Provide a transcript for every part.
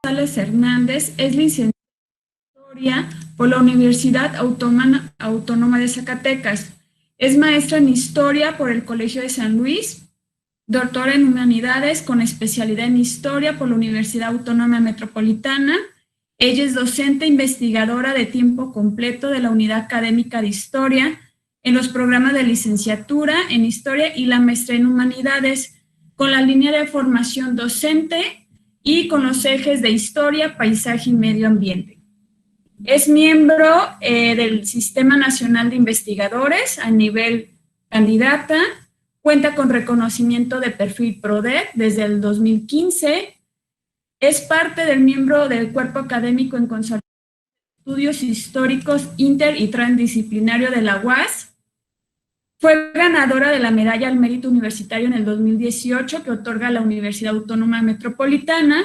González Hernández es licenciada en Historia por la Universidad Autónoma de Zacatecas. Es maestra en Historia por el Colegio de San Luis, doctora en Humanidades con especialidad en Historia por la Universidad Autónoma Metropolitana. Ella es docente investigadora de tiempo completo de la Unidad Académica de Historia en los programas de licenciatura en Historia y la maestría en Humanidades, con la línea de formación docente y con los ejes de Historia, Paisaje y Medio Ambiente. Es miembro del Sistema Nacional de Investigadores a nivel candidata, cuenta con reconocimiento de perfil PRODEC desde el 2015, es parte del miembro del cuerpo académico en conservación de estudios históricos inter y transdisciplinario de la UAS. Fue ganadora de la Medalla al Mérito Universitario en el 2018 que otorga la Universidad Autónoma Metropolitana.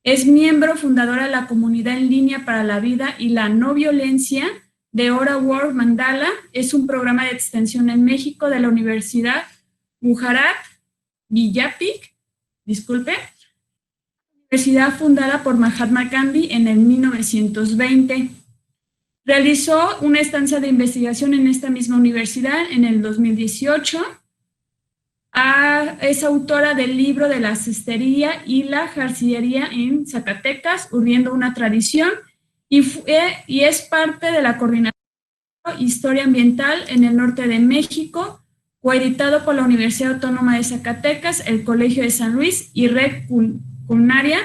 Es miembro fundadora de la Comunidad en Línea para la Vida y la No Violencia de Ora World Mandala. Es un programa de extensión en México de la Universidad Gujarat Vidyapith, universidad fundada por Mahatma Gandhi en el 1920. Realizó una estancia de investigación en esta misma universidad en el 2018. Es autora del libro de la cestería y la jarcillería en Zacatecas, uniendo una tradición, y es parte de la coordinación de Historia Ambiental en el norte de México, coeditado por la Universidad Autónoma de Zacatecas, el Colegio de San Luis y Red Culnaria.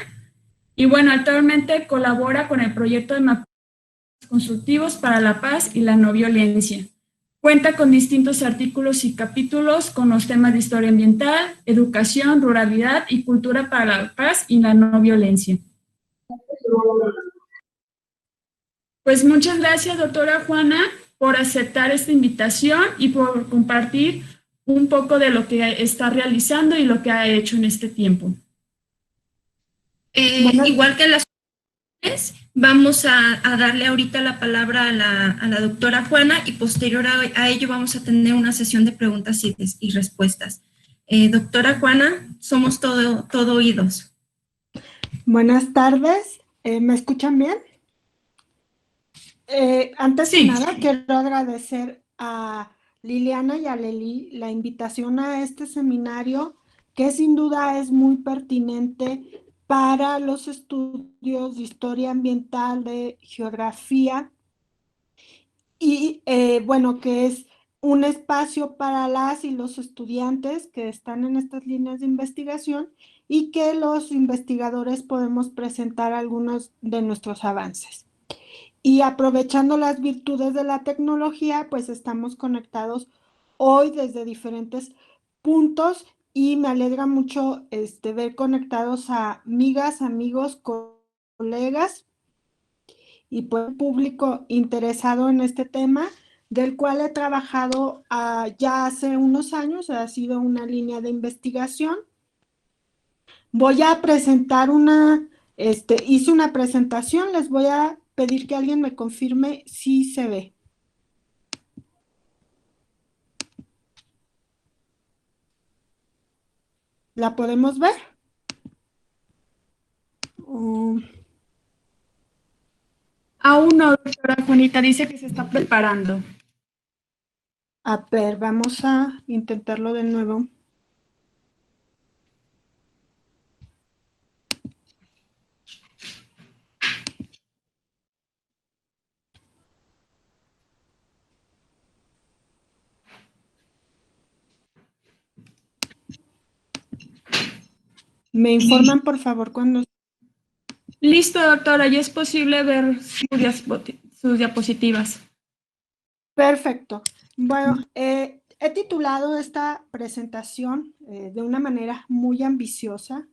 Y bueno, actualmente colabora con el proyecto de mapas constructivos para la paz y la no violencia. Cuenta con distintos artículos y capítulos con los temas de historia ambiental, educación, ruralidad y cultura para la paz y la no violencia. Pues muchas gracias, doctora Juana, por aceptar esta invitación y por compartir un poco de lo que está realizando y lo que ha hecho en este tiempo. Igual que las vamos a darle ahorita la palabra a la doctora Juana y posterior a ello vamos a tener una sesión de preguntas y respuestas. Doctora Juana, somos todo oídos. Buenas tardes, ¿me escuchan bien? Antes que nada, quiero agradecer a Liliana y a Leli la invitación a este seminario, que sin duda es muy pertinente para los estudios de historia ambiental, de geografía, y bueno, que es un espacio para las y los estudiantes que están en estas líneas de investigación y que los investigadores podemos presentar algunos de nuestros avances. Y aprovechando las virtudes de la tecnología, pues estamos conectados hoy desde diferentes puntos y me alegra mucho ver conectados a amigas, amigos, colegas y pues público interesado en este tema, del cual he trabajado ya hace unos años, ha sido una línea de investigación. Voy a presentar hice una presentación, les voy a pedir que alguien me confirme si se ve. ¿La podemos ver? Aún no, doctora Juanita, dice que se está preparando. A ver, vamos a intentarlo de nuevo. ¿Me informan, por favor, cuando... Listo, doctora, ya es posible ver sus diapositivas. Perfecto. Bueno, he titulado esta presentación de una manera muy ambiciosa,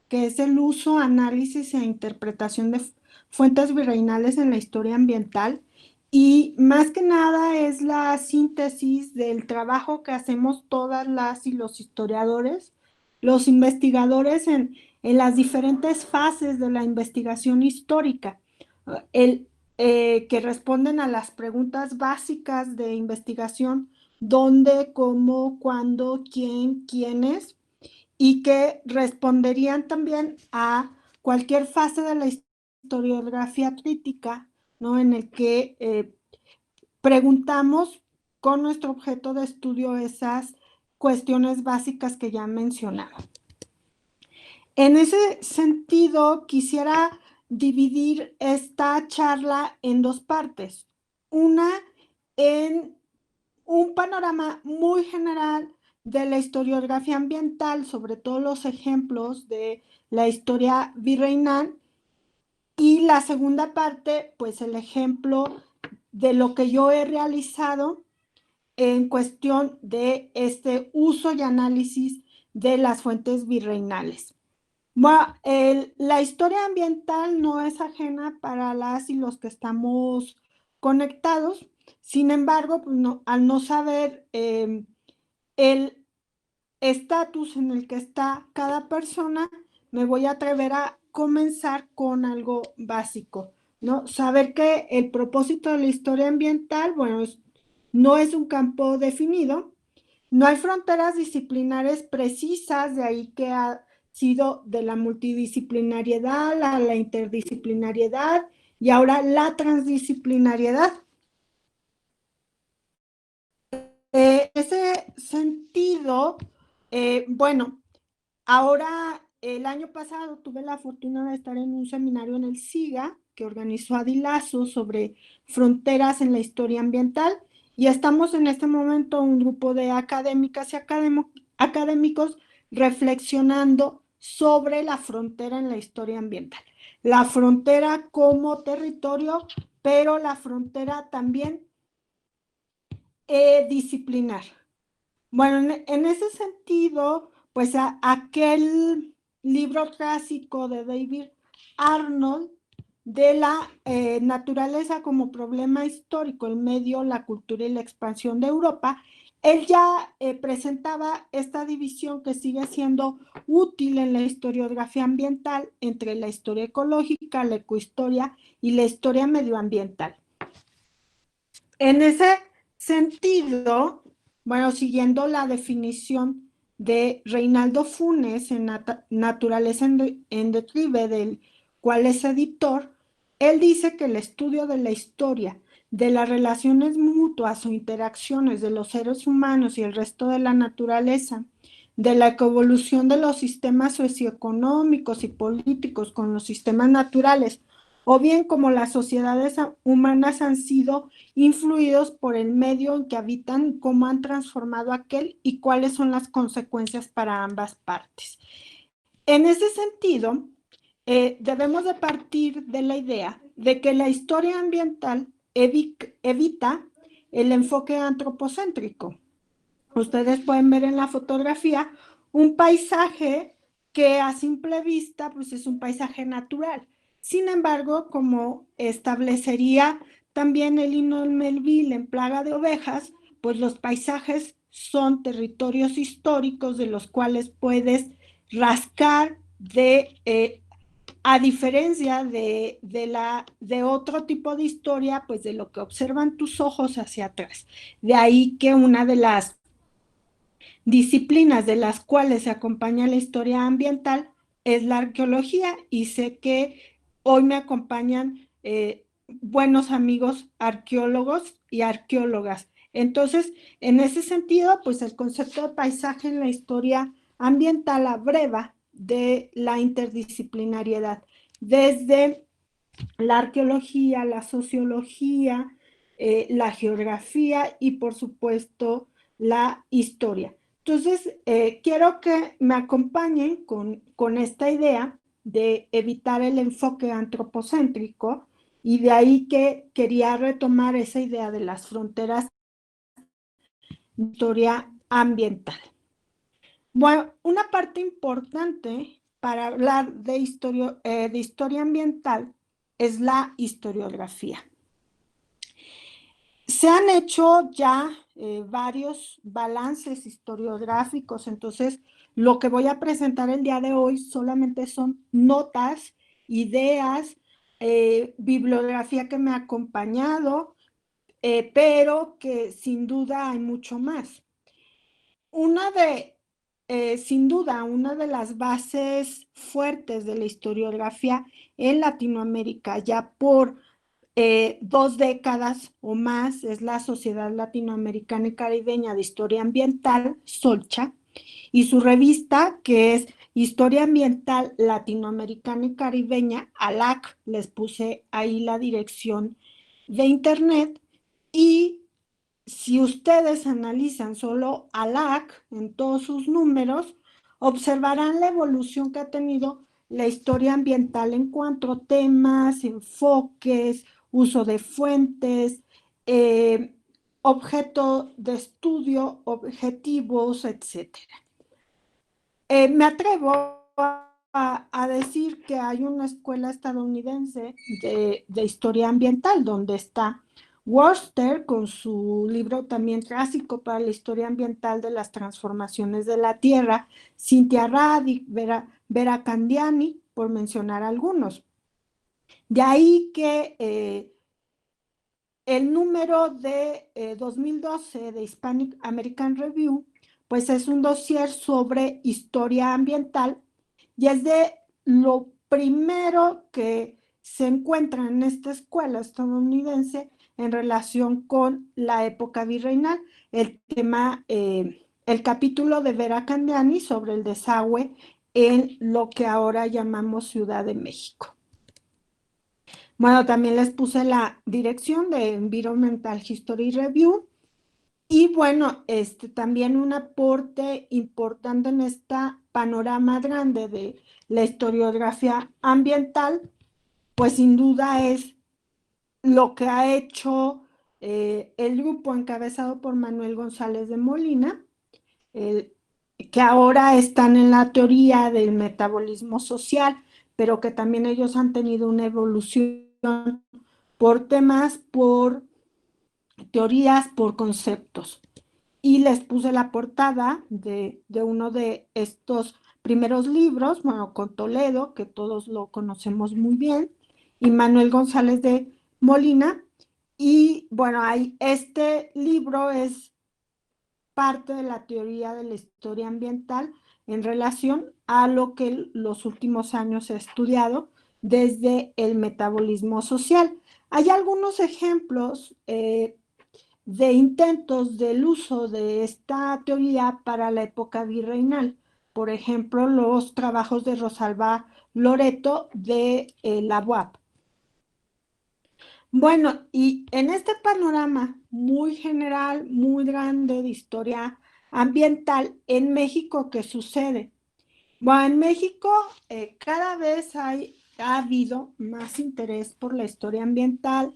que es el uso, análisis e interpretación de fuentes virreinales en la historia ambiental, y más que nada es la síntesis del trabajo que hacemos todas las y los historiadores, los investigadores en las diferentes fases de la investigación histórica. Que responden a las preguntas básicas de investigación: dónde, cómo, cuándo, quién, quiénes, y que responderían también a cualquier fase de la historiografía crítica, ¿no? En el que preguntamos con nuestro objeto de estudio esas cuestiones básicas que ya mencionaba. En ese sentido, quisiera dividir esta charla en dos partes. Una en un panorama muy general de la historiografía ambiental, sobre todo los ejemplos de la historia virreinal, y la segunda parte, pues el ejemplo de lo que yo he realizado en cuestión de este uso y análisis de las fuentes virreinales. Bueno, la historia ambiental no es ajena para las y los que estamos conectados. Sin embargo, pues al no saber el estatus en el que está cada persona, me voy a atrever a comenzar con algo básico, ¿no? Saber que el propósito de la historia ambiental, bueno, no es un campo definido, no hay fronteras disciplinares precisas, de ahí que ha sido de la multidisciplinariedad a la interdisciplinariedad y ahora la transdisciplinariedad. Ese sentido, bueno, ahora el año pasado tuve la fortuna de estar en un seminario en el SIGA que organizó Adi Lazo sobre fronteras en la historia ambiental y estamos en este momento un grupo de académicas y académicos reflexionando sobre la frontera en la historia ambiental. La frontera como territorio, pero la frontera también disciplinar. Bueno, en ese sentido, pues aquel libro clásico de David Arnold de la naturaleza como problema histórico, el medio, la cultura y la expansión de Europa, él ya presentaba esta división que sigue siendo útil en la historiografía ambiental entre la historia ecológica, la ecohistoria y la historia medioambiental. En ese sentido, bueno, siguiendo la definición de Reinaldo Funes en Naturaleza en Declive, del cual es editor, él dice que el estudio de la historia, de las relaciones mutuas o interacciones de los seres humanos y el resto de la naturaleza, de la evolución de los sistemas socioeconómicos y políticos con los sistemas naturales, o bien como las sociedades humanas han sido influidos por el medio en que habitan, cómo han transformado aquel y cuáles son las consecuencias para ambas partes. En ese sentido, debemos de partir de la idea de que la historia ambiental evita el enfoque antropocéntrico. Ustedes pueden ver en la fotografía un paisaje que a simple vista pues es un paisaje natural. Sin embargo, como establecería también el Lionel Melville en Plaga de Ovejas, pues los paisajes son territorios históricos de los cuales puedes rascar a diferencia de otro tipo de historia, pues de lo que observan tus ojos hacia atrás. De ahí que una de las disciplinas de las cuales se acompaña la historia ambiental es la arqueología, y sé que hoy me acompañan buenos amigos arqueólogos y arqueólogas. Entonces, en ese sentido, pues el concepto de paisaje en la historia ambiental abreva de la interdisciplinariedad, desde la arqueología, la sociología, la geografía y, por supuesto, la historia. Entonces, quiero que me acompañen con esta idea de evitar el enfoque antropocéntrico, y de ahí que quería retomar esa idea de las fronteras de historia ambiental. Bueno, una parte importante para hablar de historia ambiental es la historiografía. Se han hecho ya varios balances historiográficos, entonces lo que voy a presentar el día de hoy solamente son notas, ideas, bibliografía que me ha acompañado, pero que sin duda hay mucho más. Una de sin duda, una de las bases fuertes de la historiografía en Latinoamérica, ya por 2 décadas o más, es la Sociedad Latinoamericana y Caribeña de Historia Ambiental, SOLCHA, y su revista, que es Historia Ambiental Latinoamericana y Caribeña, ALAC, les puse ahí la dirección de internet, y si ustedes analizan solo ALAC en todos sus números, observarán la evolución que ha tenido la historia ambiental en cuanto a temas, enfoques, uso de fuentes, eh, objeto de estudio, objetivos, etcétera. Me atrevo a decir que hay una escuela estadounidense de historia ambiental donde está Worcester con su libro también clásico para la historia ambiental de las transformaciones de la Tierra, Cynthia Radic, Vera Candiani, por mencionar algunos. De ahí que el número de 2012 de Hispanic American Review, pues es un dossier sobre historia ambiental y es de lo primero que se encuentra en esta escuela estadounidense en relación con la época virreinal. El tema, el capítulo de Vera Candiani sobre el desagüe en lo que ahora llamamos Ciudad de México. Bueno, también les puse la dirección de Environmental History Review. Y bueno, también un aporte importante en esta panorama grande de la historiografía ambiental, pues sin duda es lo que ha hecho el grupo encabezado por Manuel González de Molina, que ahora están en la teoría del metabolismo social, pero que también ellos han tenido una evolución por temas, por teorías, por conceptos. Y les puse la portada de uno de estos primeros libros, bueno, con Toledo, que todos lo conocemos muy bien, y Manuel González de Molina. Y bueno, este libro es parte de la teoría de la historia ambiental en relación a lo que los últimos años he estudiado desde el metabolismo social. Hay algunos ejemplos de intentos del uso de esta teoría para la época virreinal. Por ejemplo, los trabajos de Rosalba Loreto de la UAP. Bueno, y en este panorama muy general, muy grande de historia ambiental, en México, ¿qué sucede? Bueno, en México cada vez ha habido más interés por la historia ambiental.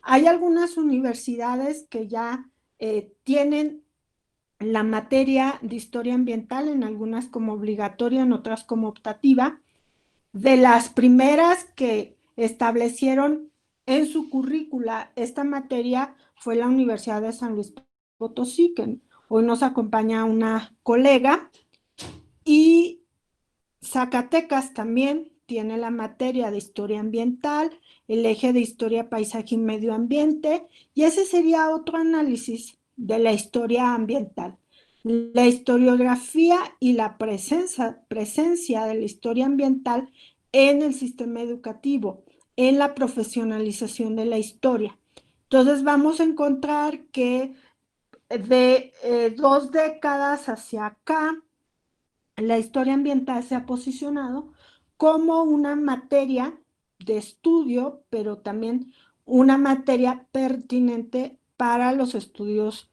Hay algunas universidades que ya tienen la materia de historia ambiental, en algunas como obligatoria, en otras como optativa. De las primeras que establecieron en su currícula esta materia fue la Universidad de San Luis Potosí, que hoy nos acompaña una colega, y Zacatecas también tiene la materia de historia ambiental, el eje de historia, paisaje y medio ambiente, y ese sería otro análisis de la historia ambiental. La historiografía y la presencia de la historia ambiental en el sistema educativo, en la profesionalización de la historia. Entonces vamos a encontrar que de 2 décadas hacia acá, la historia ambiental se ha posicionado como una materia de estudio, pero también una materia pertinente para los estudios,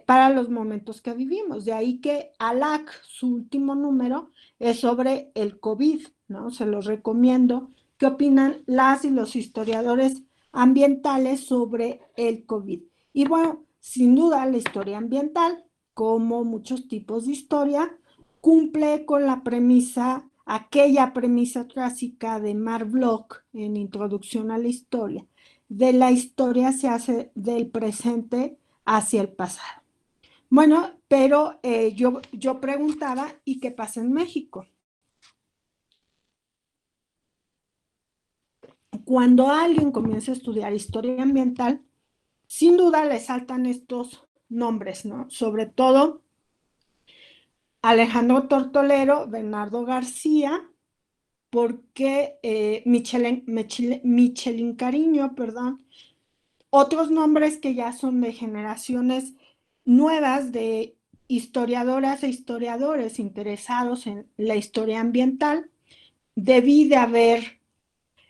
para los momentos que vivimos. De ahí que ALAC, su último número, es sobre el COVID, ¿no? Se los recomiendo. ¿Qué opinan las y los historiadores ambientales sobre el COVID? Y bueno, sin duda la historia ambiental, como muchos tipos de historia, cumple con la premisa, aquella premisa clásica de Mark Bloch en Introducción a la Historia. De la historia se hace del presente hacia el pasado. Bueno, pero yo preguntaba, ¿y qué pasa en México? Cuando alguien comienza a estudiar historia ambiental, sin duda le saltan estos nombres, ¿no? Sobre todo Alejandro Tortolero, Bernardo García, porque Michelin Cariño, perdón, otros nombres que ya son de generaciones nuevas de historiadoras e historiadores interesados en la historia ambiental. Debí de haber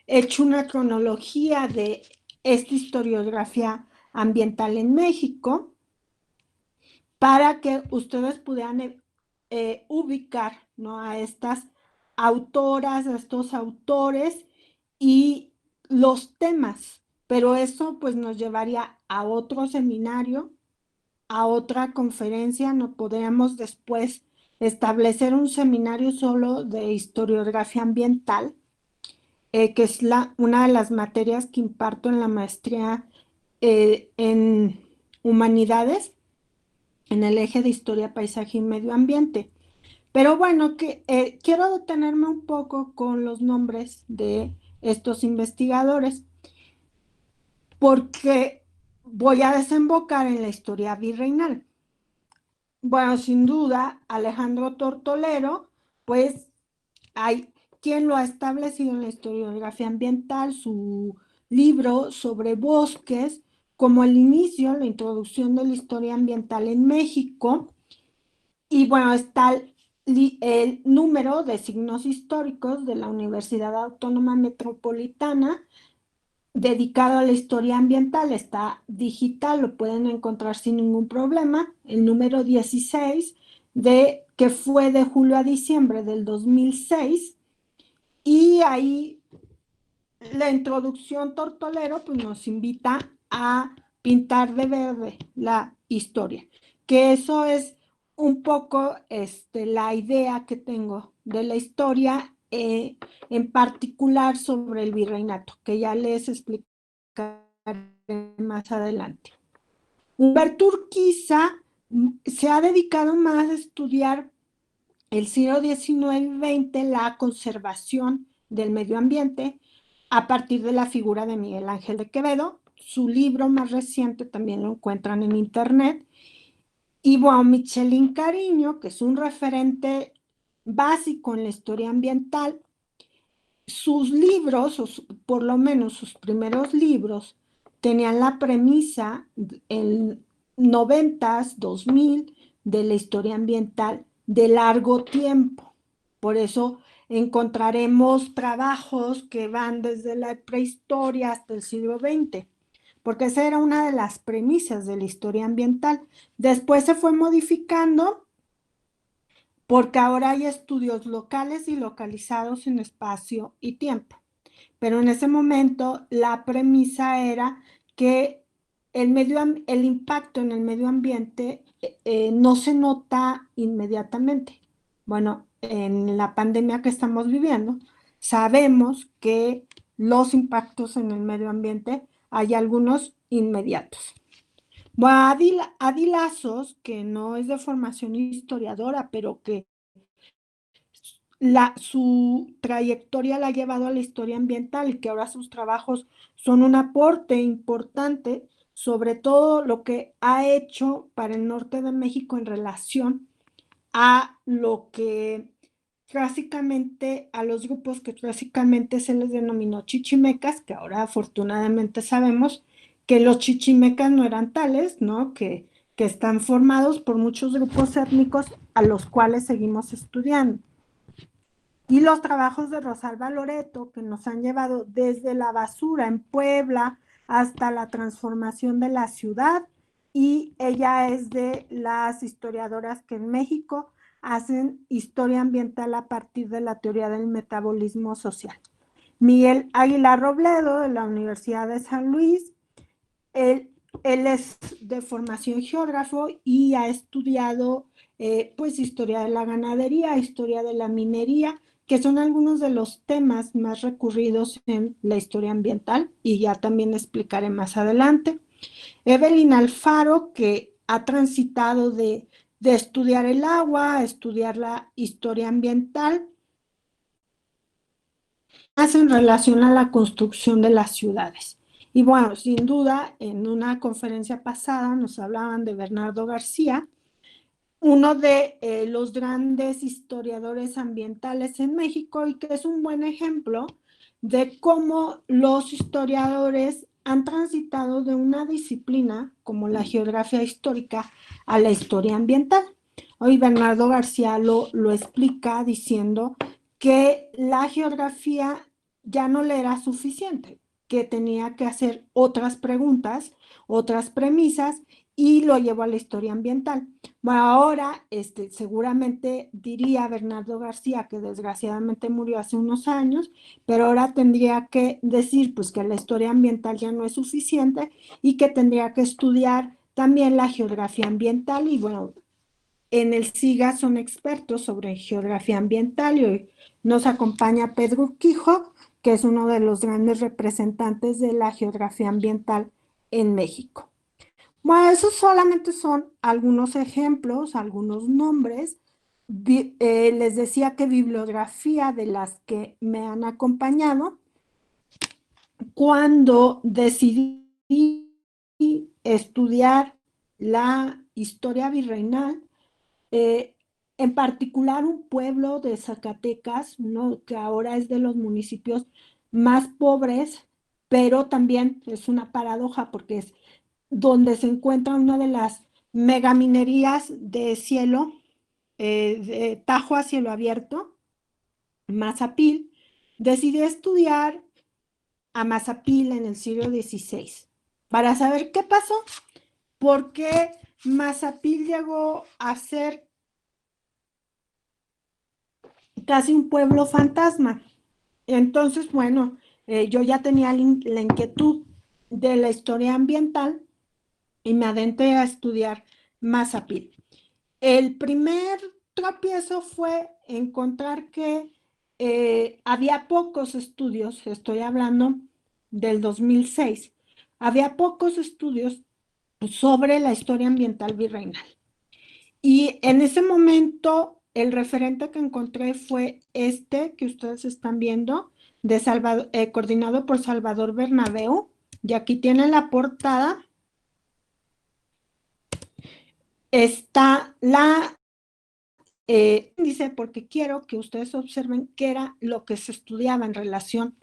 hecho una cronología de esta historiografía ambiental en México para que ustedes pudieran ubicar, ¿no?, a estas autoras, a estos autores y los temas, pero eso pues nos llevaría a otro seminario, a otra conferencia. No podríamos después establecer un seminario solo de historiografía ambiental, que es una de las materias que imparto en la maestría en humanidades, en el eje de historia, paisaje y medio ambiente. Pero bueno, quiero detenerme un poco con los nombres de estos investigadores, porque voy a desembocar en la historia virreinal. Bueno, sin duda, Alejandro Tortolero, pues hay quien lo ha establecido en la historiografía ambiental, su libro sobre bosques, como el inicio, la introducción de la historia ambiental en México. Y bueno, está el número de signos históricos de la Universidad Autónoma Metropolitana dedicado a la historia ambiental. Está digital, lo pueden encontrar sin ningún problema. El número 16, que fue de julio a diciembre del 2006. Y ahí la introducción Tortolero pues nos invita a pintar de verde la historia, que eso es un poco la idea que tengo de la historia, en particular sobre el virreinato, que ya les explicaré más adelante. Humberto Urquiza se ha dedicado más a estudiar el siglo XIX y XX, la conservación del medio ambiente, a partir de la figura de Miguel Ángel de Quevedo. Su libro más reciente también lo encuentran en internet. Y bueno, Michelin Cariño, que es un referente básico en la historia ambiental, sus libros, o por lo menos sus primeros libros, tenían la premisa en 90s, 2000, de la historia ambiental de largo tiempo. Por eso encontraremos trabajos que van desde la prehistoria hasta el siglo XX, porque esa era una de las premisas de la historia ambiental. Después se fue modificando porque ahora hay estudios locales y localizados en espacio y tiempo. Pero en ese momento la premisa era que el impacto en el medio ambiente no se nota inmediatamente. Bueno, en la pandemia que estamos viviendo, sabemos que los impactos en el medio ambiente hay algunos inmediatos. Bueno, Adi Lazos, que no es de formación historiadora, pero que su trayectoria la ha llevado a la historia ambiental y que ahora sus trabajos son un aporte importante, sobre todo lo que ha hecho para el norte de México en relación a lo que clásicamente, a los grupos que clásicamente se les denominó chichimecas, que ahora afortunadamente sabemos que los chichimecas no eran tales, ¿no? Que están formados por muchos grupos étnicos a los cuales seguimos estudiando. Y los trabajos de Rosalba Loreto, que nos han llevado desde la basura en Puebla hasta la transformación de la ciudad, y ella es de las historiadoras que en México hacen historia ambiental a partir de la teoría del metabolismo social. Miguel Aguilar Robledo, de la Universidad de San Luis, él es de formación geógrafo y ha estudiado pues historia de la ganadería, historia de la minería, que son algunos de los temas más recurridos en la historia ambiental, y ya también explicaré más adelante. Evelyn Alfaro, que ha transitado de estudiar el agua a estudiar la historia ambiental, más en relación a la construcción de las ciudades. Y bueno, sin duda, en una conferencia pasada nos hablaban de Bernardo García, uno de los grandes historiadores ambientales en México y que es un buen ejemplo de cómo los historiadores han transitado de una disciplina como la geografía histórica a la historia ambiental. Hoy Bernardo García lo explica diciendo que la geografía ya no le era suficiente, que tenía que hacer otras preguntas, otras premisas, y lo llevó a la historia ambiental. Bueno, ahora seguramente diría Bernardo García, que desgraciadamente murió hace unos años, pero ahora tendría que decir pues que la historia ambiental ya no es suficiente y que tendría que estudiar también la geografía ambiental. Y bueno, en el SIGA son expertos sobre geografía ambiental y hoy nos acompaña Pedro Urquijo, que es uno de los grandes representantes de la geografía ambiental en México. Bueno, esos solamente son algunos ejemplos, algunos nombres. Les decía que bibliografía de las que me han acompañado. Cuando decidí estudiar la historia virreinal, en particular un pueblo de Zacatecas, uno que ahora es de los municipios más pobres, pero también es una paradoja porque es donde se encuentra una de las megaminerías de cielo, de Tajo a cielo abierto, Mazapil. Decidí estudiar a Mazapil en el siglo XVI para saber qué pasó, por qué Mazapil llegó a ser casi un pueblo fantasma. Entonces, bueno, yo ya tenía la inquietud de la historia ambiental y me adentré a estudiar Mazapil. El primer tropiezo fue encontrar que había pocos estudios, estoy hablando del 2006, había pocos estudios sobre la historia ambiental virreinal. Y en ese momento el referente que encontré fue este que ustedes están viendo, coordinado por Salvador Bernabeu, y aquí tienen la portada. Está la índice porque quiero que ustedes observen qué era lo que se estudiaba en relación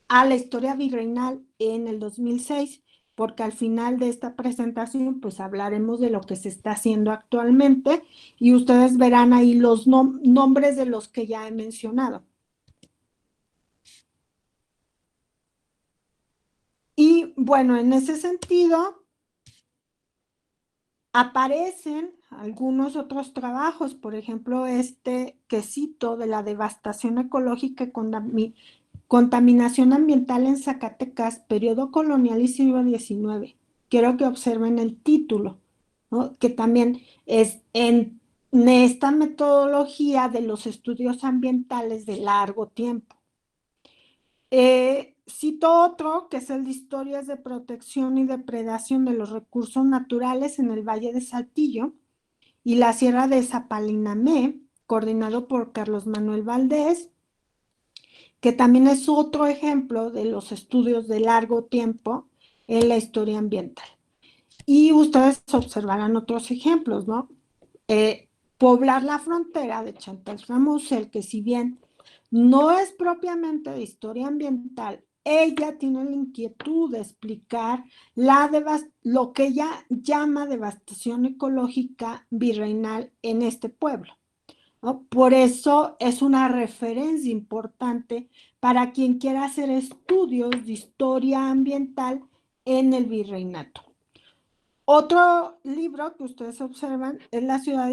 a la historia virreinal en el 2006, porque al final de esta presentación pues hablaremos de lo que se está haciendo actualmente y ustedes verán ahí los nombres de los que ya he mencionado. Y bueno, en ese sentido aparecen algunos otros trabajos, por ejemplo, este que cito de la devastación ecológica y contaminación ambiental en Zacatecas, periodo colonial y siglo XIX. Quiero que observen el título, ¿no? Que también es en esta metodología de los estudios ambientales de largo tiempo. Cito otro, que es el de historias de protección y depredación de los recursos naturales en el Valle de Saltillo y la Sierra de Zapalinamé, coordinado por Carlos Manuel Valdés, que también es otro ejemplo de los estudios de largo tiempo en la historia ambiental. Y ustedes observarán otros ejemplos, ¿no? Poblar la frontera de Chantal-Ramusel, que si bien no es propiamente de historia ambiental, ella tiene la inquietud de explicar lo que ella llama devastación ecológica virreinal en este pueblo, ¿no? Por eso es una referencia importante para quien quiera hacer estudios de historia ambiental en el virreinato. Otro libro que ustedes observan es La Ciudad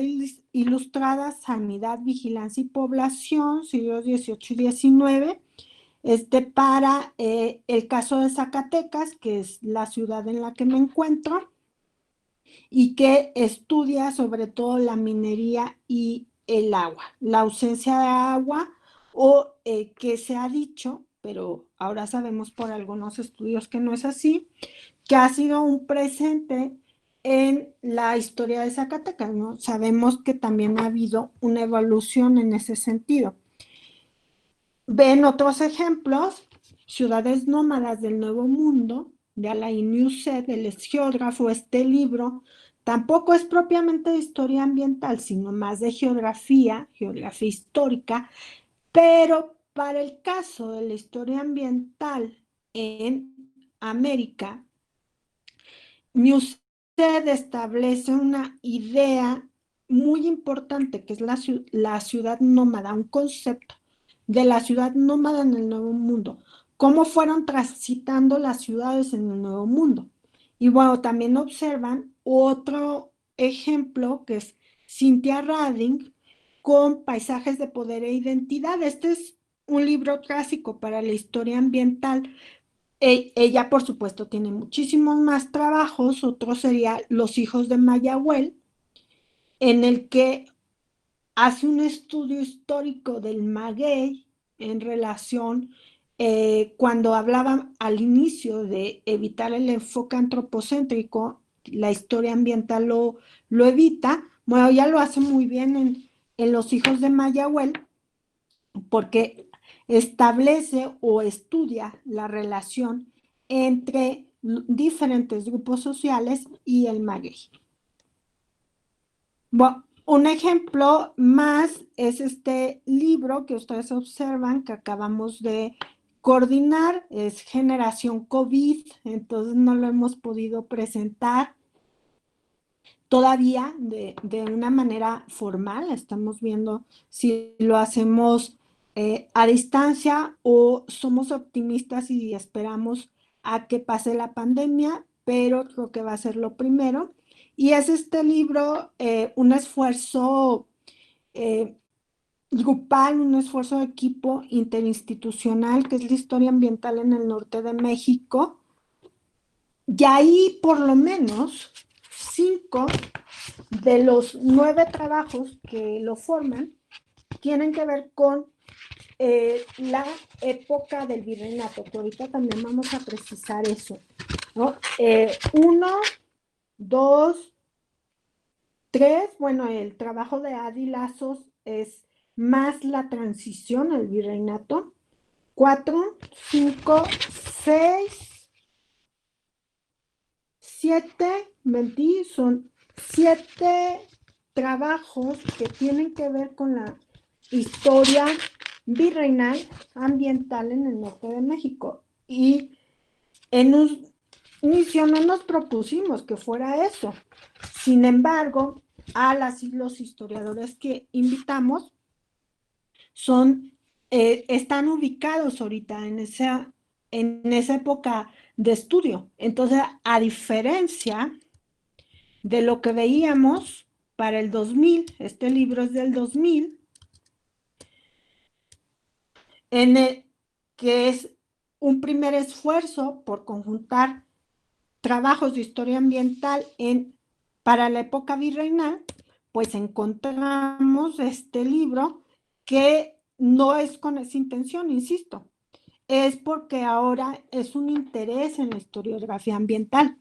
Ilustrada, Sanidad, Vigilancia y Población, siglos XVIII y XIX, para el caso de Zacatecas, que es la ciudad en la que me encuentro, y que estudia sobre todo la minería y el agua, la ausencia de agua o que se ha dicho, pero ahora sabemos por algunos estudios que no es así, que ha sido un presente en la historia de Zacatecas, ¿no? Sabemos que también ha habido una evolución en ese sentido. Ven otros ejemplos, Ciudades Nómadas del Nuevo Mundo, de Alain Musset, el geógrafo, este libro tampoco es propiamente de historia ambiental, sino más de geografía histórica, pero para el caso de la historia ambiental en América, Musset establece una idea muy importante, que es la ciudad nómada, un concepto de la ciudad nómada en el Nuevo Mundo, cómo fueron transitando las ciudades en el Nuevo Mundo. Y bueno, también observan otro ejemplo que es Cynthia Rading con Paisajes de Poder e Identidad. Este es un libro clásico para la historia ambiental. Ella, por supuesto, tiene muchísimos más trabajos. Otro sería Los hijos de Mayagüel, en el que hace un estudio histórico del maguey en relación, cuando hablaba al inicio de evitar el enfoque antropocéntrico, la historia ambiental lo evita. Bueno, ya lo hace muy bien en Los hijos de Mayagüel, porque establece o estudia la relación entre diferentes grupos sociales y el maguey. Bueno, un ejemplo más es este libro que ustedes observan que acabamos de coordinar, es Generación COVID, entonces no lo hemos podido presentar todavía de una manera formal. Estamos viendo si lo hacemos a distancia o somos optimistas y esperamos a que pase la pandemia, pero creo que va a ser lo primero. Y es este libro, un esfuerzo grupal, un esfuerzo de equipo interinstitucional, que es la historia ambiental en el norte de México. Y ahí por lo menos 5 de los 9 trabajos que lo forman tienen que ver con la época del virreinato, que ahorita también vamos a precisar eso, ¿no? 1, 2, 3, bueno, el trabajo de Adi Lazos es más la transición al virreinato. 4, 5, 6, 7, mentí, son 7 trabajos que tienen que ver con la historia virreinal ambiental en el norte de México. Y en un inicio no nos propusimos que fuera eso. Sin embargo, a las y los historiadores que invitamos están ubicados ahorita en esa época de estudio. Entonces, a diferencia de lo que veíamos para el 2000, este libro es del 2000, que es un primer esfuerzo por conjuntar trabajos de historia ambiental para la época virreinal, pues encontramos este libro que no es con esa intención, insisto, es porque ahora es un interés en la historiografía ambiental,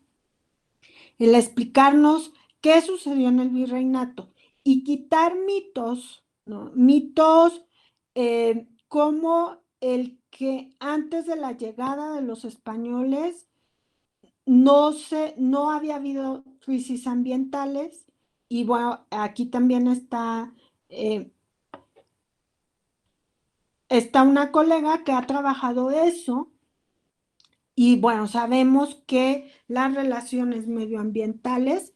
el explicarnos qué sucedió en el virreinato y quitar mitos, ¿no? Mitos como el que antes de la llegada de los españoles no había habido crisis ambientales. Y bueno, aquí también está una colega que ha trabajado eso. Y bueno, sabemos que las relaciones medioambientales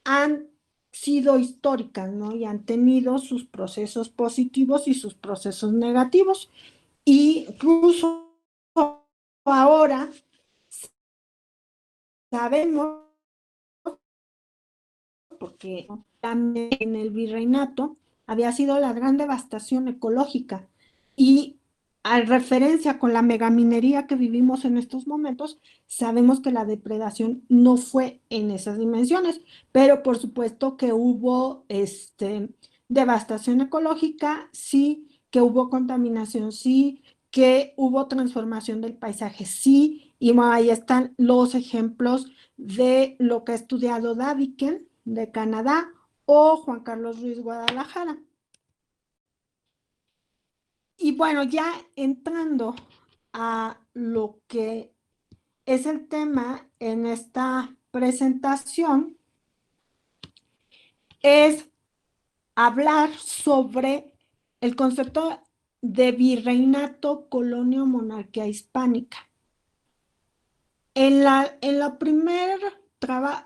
han sido históricas, ¿no? Y han tenido sus procesos positivos y sus procesos negativos. Y incluso ahora sabemos, porque también en el virreinato había sido la gran devastación ecológica, y a referencia con la megaminería que vivimos en estos momentos, sabemos que la depredación no fue en esas dimensiones, pero por supuesto que hubo devastación ecológica, sí, que hubo contaminación, sí, que hubo transformación del paisaje, sí, y bueno, ahí están los ejemplos de lo que ha estudiado Daviken de Canadá o Juan Carlos Ruiz Guadalajara. Y bueno, ya entrando a lo que es el tema en esta presentación, es hablar sobre el concepto de virreinato, colonia o monarquía hispánica.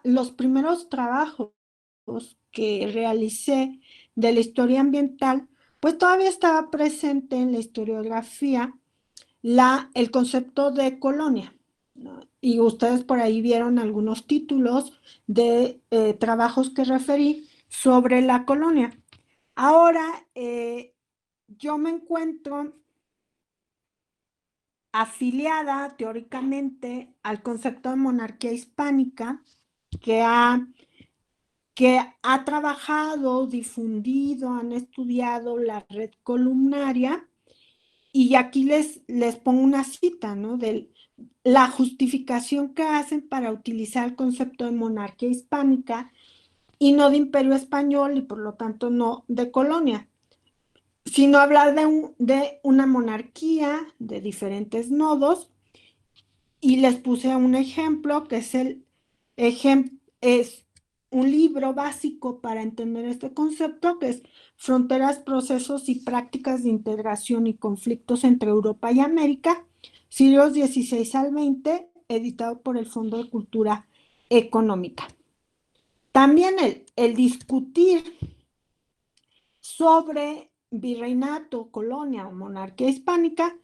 Los primeros trabajos que realicé de la historia ambiental, pues todavía estaba presente en la historiografía el concepto de colonia, ¿no? Y ustedes por ahí vieron algunos títulos de trabajos que referí sobre la colonia. Ahora yo me encuentro afiliada teóricamente al concepto de monarquía hispánica que ha trabajado, difundido, han estudiado la red columnaria, y aquí les pongo una cita, ¿no? De la justificación que hacen para utilizar el concepto de monarquía hispánica y no de imperio español y por lo tanto no de colonia, sino hablar de una monarquía de diferentes nodos. Y les puse un ejemplo que es un libro básico para entender este concepto, que es Fronteras, Procesos y Prácticas de Integración y Conflictos entre Europa y América, siglos XVI al XX, editado por el Fondo de Cultura Económica. También el discutir sobre virreinato, colonia o monarquía hispánica,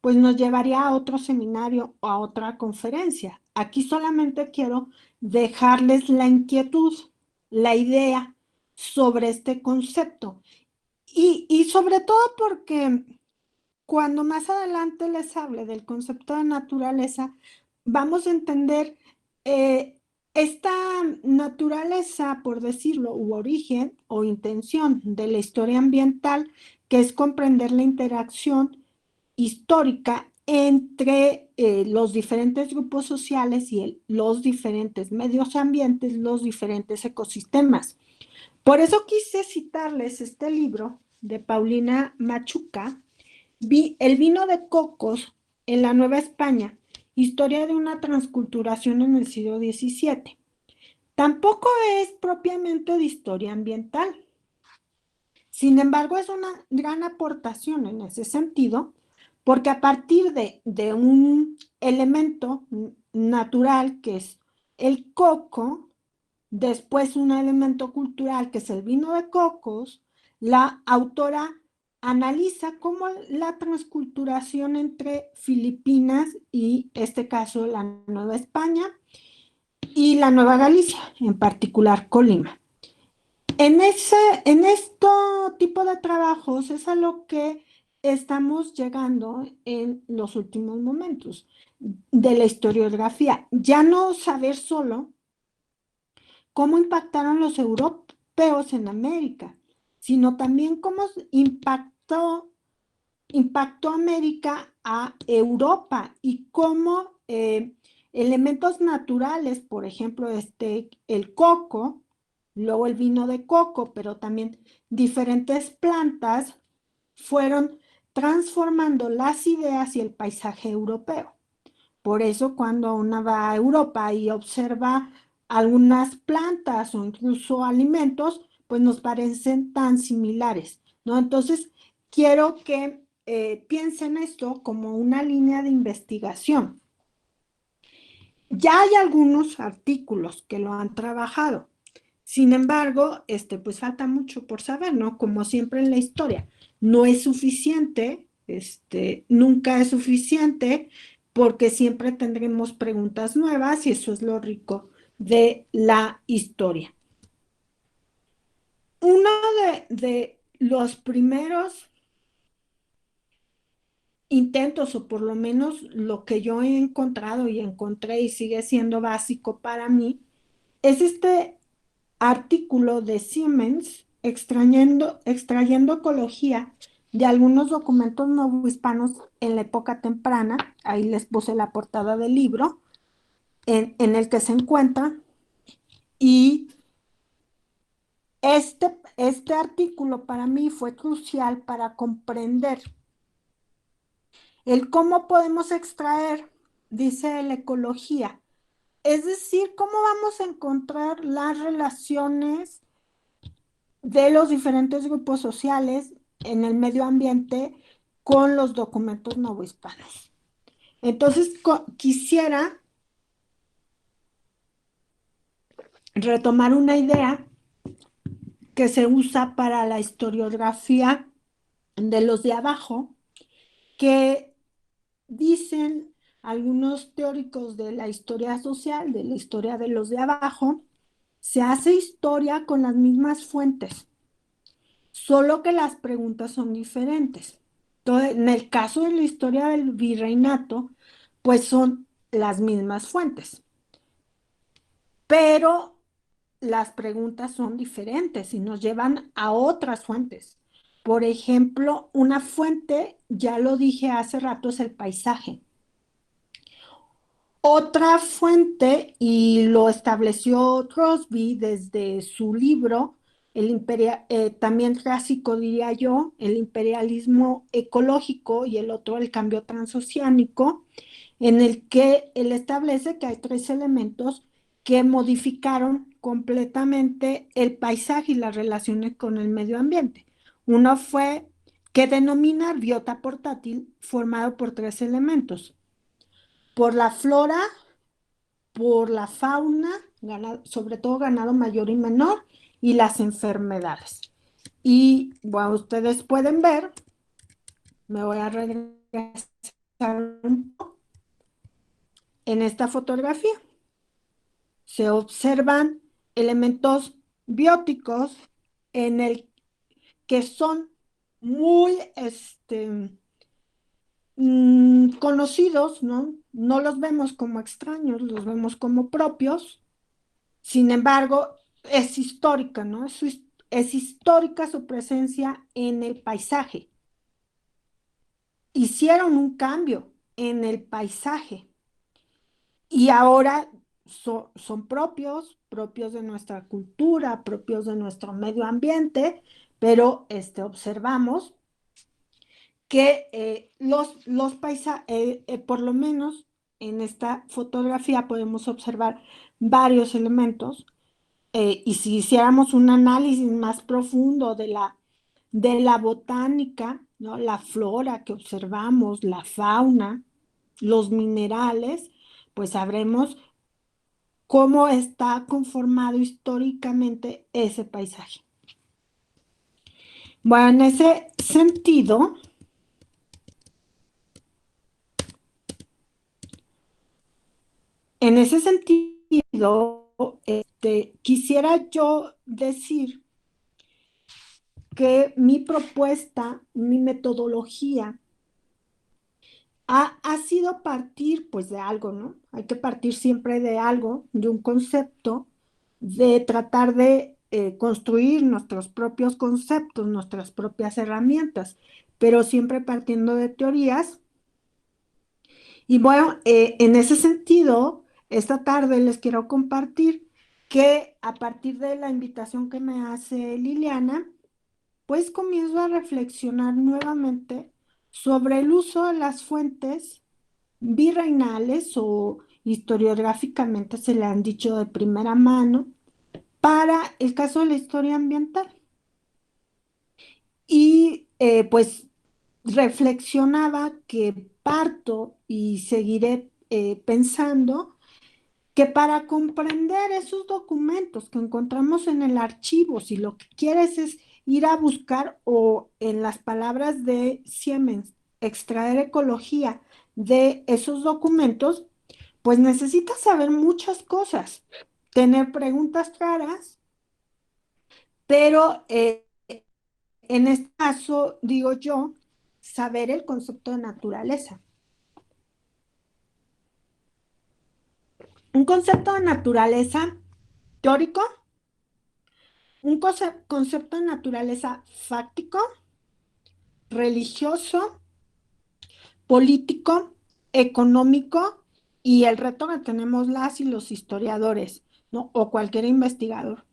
pues nos llevaría a otro seminario o a otra conferencia. Aquí solamente quiero dejarles la inquietud, la idea sobre este concepto. Y sobre todo porque cuando más adelante les hable del concepto de naturaleza, vamos a entender esta naturaleza, por decirlo, u origen o intención de la historia ambiental, que es comprender la interacción histórica entre los diferentes grupos sociales y los diferentes medios ambientes, los diferentes ecosistemas. Por eso quise citarles este libro de Paulina Machuca, El vino de cocos en la Nueva España, historia de una transculturación en el siglo XVII. Tampoco es propiamente de historia ambiental. Sin embargo, es una gran aportación en ese sentido, porque a partir de un elemento natural que es el coco, después un elemento cultural que es el vino de cocos, la autora analiza cómo la transculturación entre Filipinas y, este caso, la Nueva España y la Nueva Galicia, en particular Colima. En este tipo de trabajos es a lo que estamos llegando en los últimos momentos de la historiografía. Ya no saber solo cómo impactaron los europeos en América, sino también cómo impactó América a Europa y cómo elementos naturales, por ejemplo, el coco, luego el vino de coco, pero también diferentes plantas, fueron transformando las ideas y el paisaje europeo. Por eso cuando uno va a Europa y observa algunas plantas o incluso alimentos, pues nos parecen tan similares, ¿no? Entonces, quiero que piensen esto como una línea de investigación. Ya hay algunos artículos que lo han trabajado. Sin embargo, pues falta mucho por saber, ¿no? Como siempre en la historia, no es suficiente, nunca es suficiente, porque siempre tendremos preguntas nuevas y eso es lo rico de la historia. Uno de los primeros intentos, o por lo menos lo que yo he encontrado y encontré y sigue siendo básico para mí, es este artículo de Siemens extrayendo ecología de algunos documentos novohispanos en la época temprana. Ahí les puse la portada del libro en el que se encuentra. Y este artículo para mí fue crucial para comprender el cómo podemos extraer, dice la ecología, es decir, cómo vamos a encontrar las relaciones de los diferentes grupos sociales en el medio ambiente con los documentos novohispanos. Entonces, quisiera retomar una idea que se usa para la historiografía de los de abajo, que dicen algunos teóricos de la historia social, de la historia de los de abajo, se hace historia con las mismas fuentes, solo que las preguntas son diferentes. Entonces, en el caso de la historia del virreinato, pues son las mismas fuentes, pero las preguntas son diferentes y nos llevan a otras fuentes. Por ejemplo, una fuente, ya lo dije hace rato, es el paisaje. Otra fuente, y lo estableció Crosby desde su libro, también clásico diría yo, el imperialismo ecológico, y el otro, el cambio transoceánico, en el que él establece que hay tres elementos que modificaron completamente el paisaje y las relaciones con el medio ambiente. Uno fue que denomina biota portátil, formado por tres elementos: por la flora, por la fauna, sobre todo ganado mayor y menor, y las enfermedades. Y bueno, ustedes pueden ver, me voy a regresar un poco en esta fotografía. Se observan elementos bióticos en el que son muy conocidos, ¿no? No los vemos como extraños, los vemos como propios. Sin embargo, es histórica, ¿no? Es histórica su presencia en el paisaje. Hicieron un cambio en el paisaje y ahora son propios de nuestra cultura, propios de nuestro medio ambiente, pero observamos que los paisajes, por lo menos en esta fotografía podemos observar varios elementos. Y si hiciéramos un análisis más profundo de la botánica, ¿no? La flora que observamos, la fauna, los minerales, pues sabremos cómo está conformado históricamente ese paisaje. Bueno, en ese sentido, quisiera yo decir que mi propuesta, mi metodología, ha sido partir pues de algo, ¿no? Hay que partir siempre de algo, de un concepto, de tratar de construir nuestros propios conceptos, nuestras propias herramientas, pero siempre partiendo de teorías. Y bueno, en ese sentido, esta tarde les quiero compartir que a partir de la invitación que me hace Liliana, pues comienzo a reflexionar nuevamente sobre el uso de las fuentes virreinales, o historiográficamente se le han dicho de primera mano, para el caso de la historia ambiental. Y pues reflexionaba que parto y seguiré pensando que para comprender esos documentos que encontramos en el archivo, si lo que quieres es ir a buscar, o en las palabras de Siemens, extraer ecología de esos documentos, pues necesitas saber muchas cosas, tener preguntas claras, pero en este caso, digo yo, saber el concepto de naturaleza. Un concepto de naturaleza teórico, un concepto de naturaleza fáctico, religioso, político, económico, y el reto que tenemos las y los historiadores, ¿no? O cualquier investigador.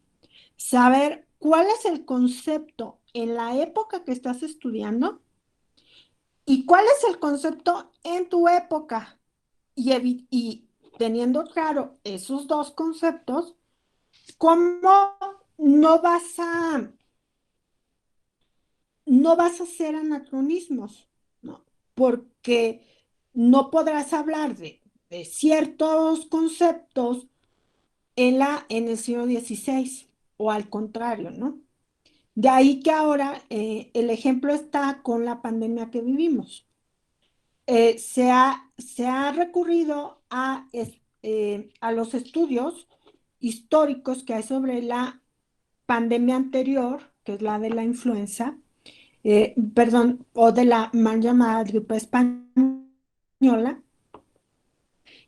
Saber cuál es el concepto en la época que estás estudiando y cuál es el concepto en tu época. Y teniendo claro esos dos conceptos, ¿cómo no vas a no vas a hacer anacronismos, ¿no? Porque no podrás hablar de ciertos conceptos en el siglo XVI, o al contrario, ¿no? De ahí que ahora el ejemplo está con la pandemia que vivimos. Se ha recurrido a los estudios históricos que hay sobre la pandemia anterior, que es la de la influenza, perdón, o de la mal llamada gripe española,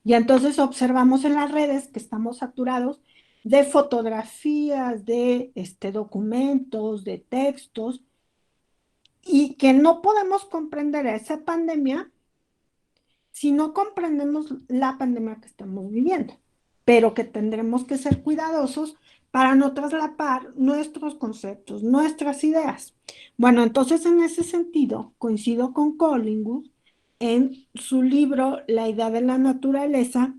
y entonces observamos en las redes que estamos saturados de fotografías, de documentos, de textos, y que no podemos comprender esa pandemia si no comprendemos la pandemia que estamos viviendo, pero que tendremos que ser cuidadosos para no traslapar nuestros conceptos, nuestras ideas. Bueno, entonces en ese sentido coincido con Collingwood en su libro La idea de la naturaleza,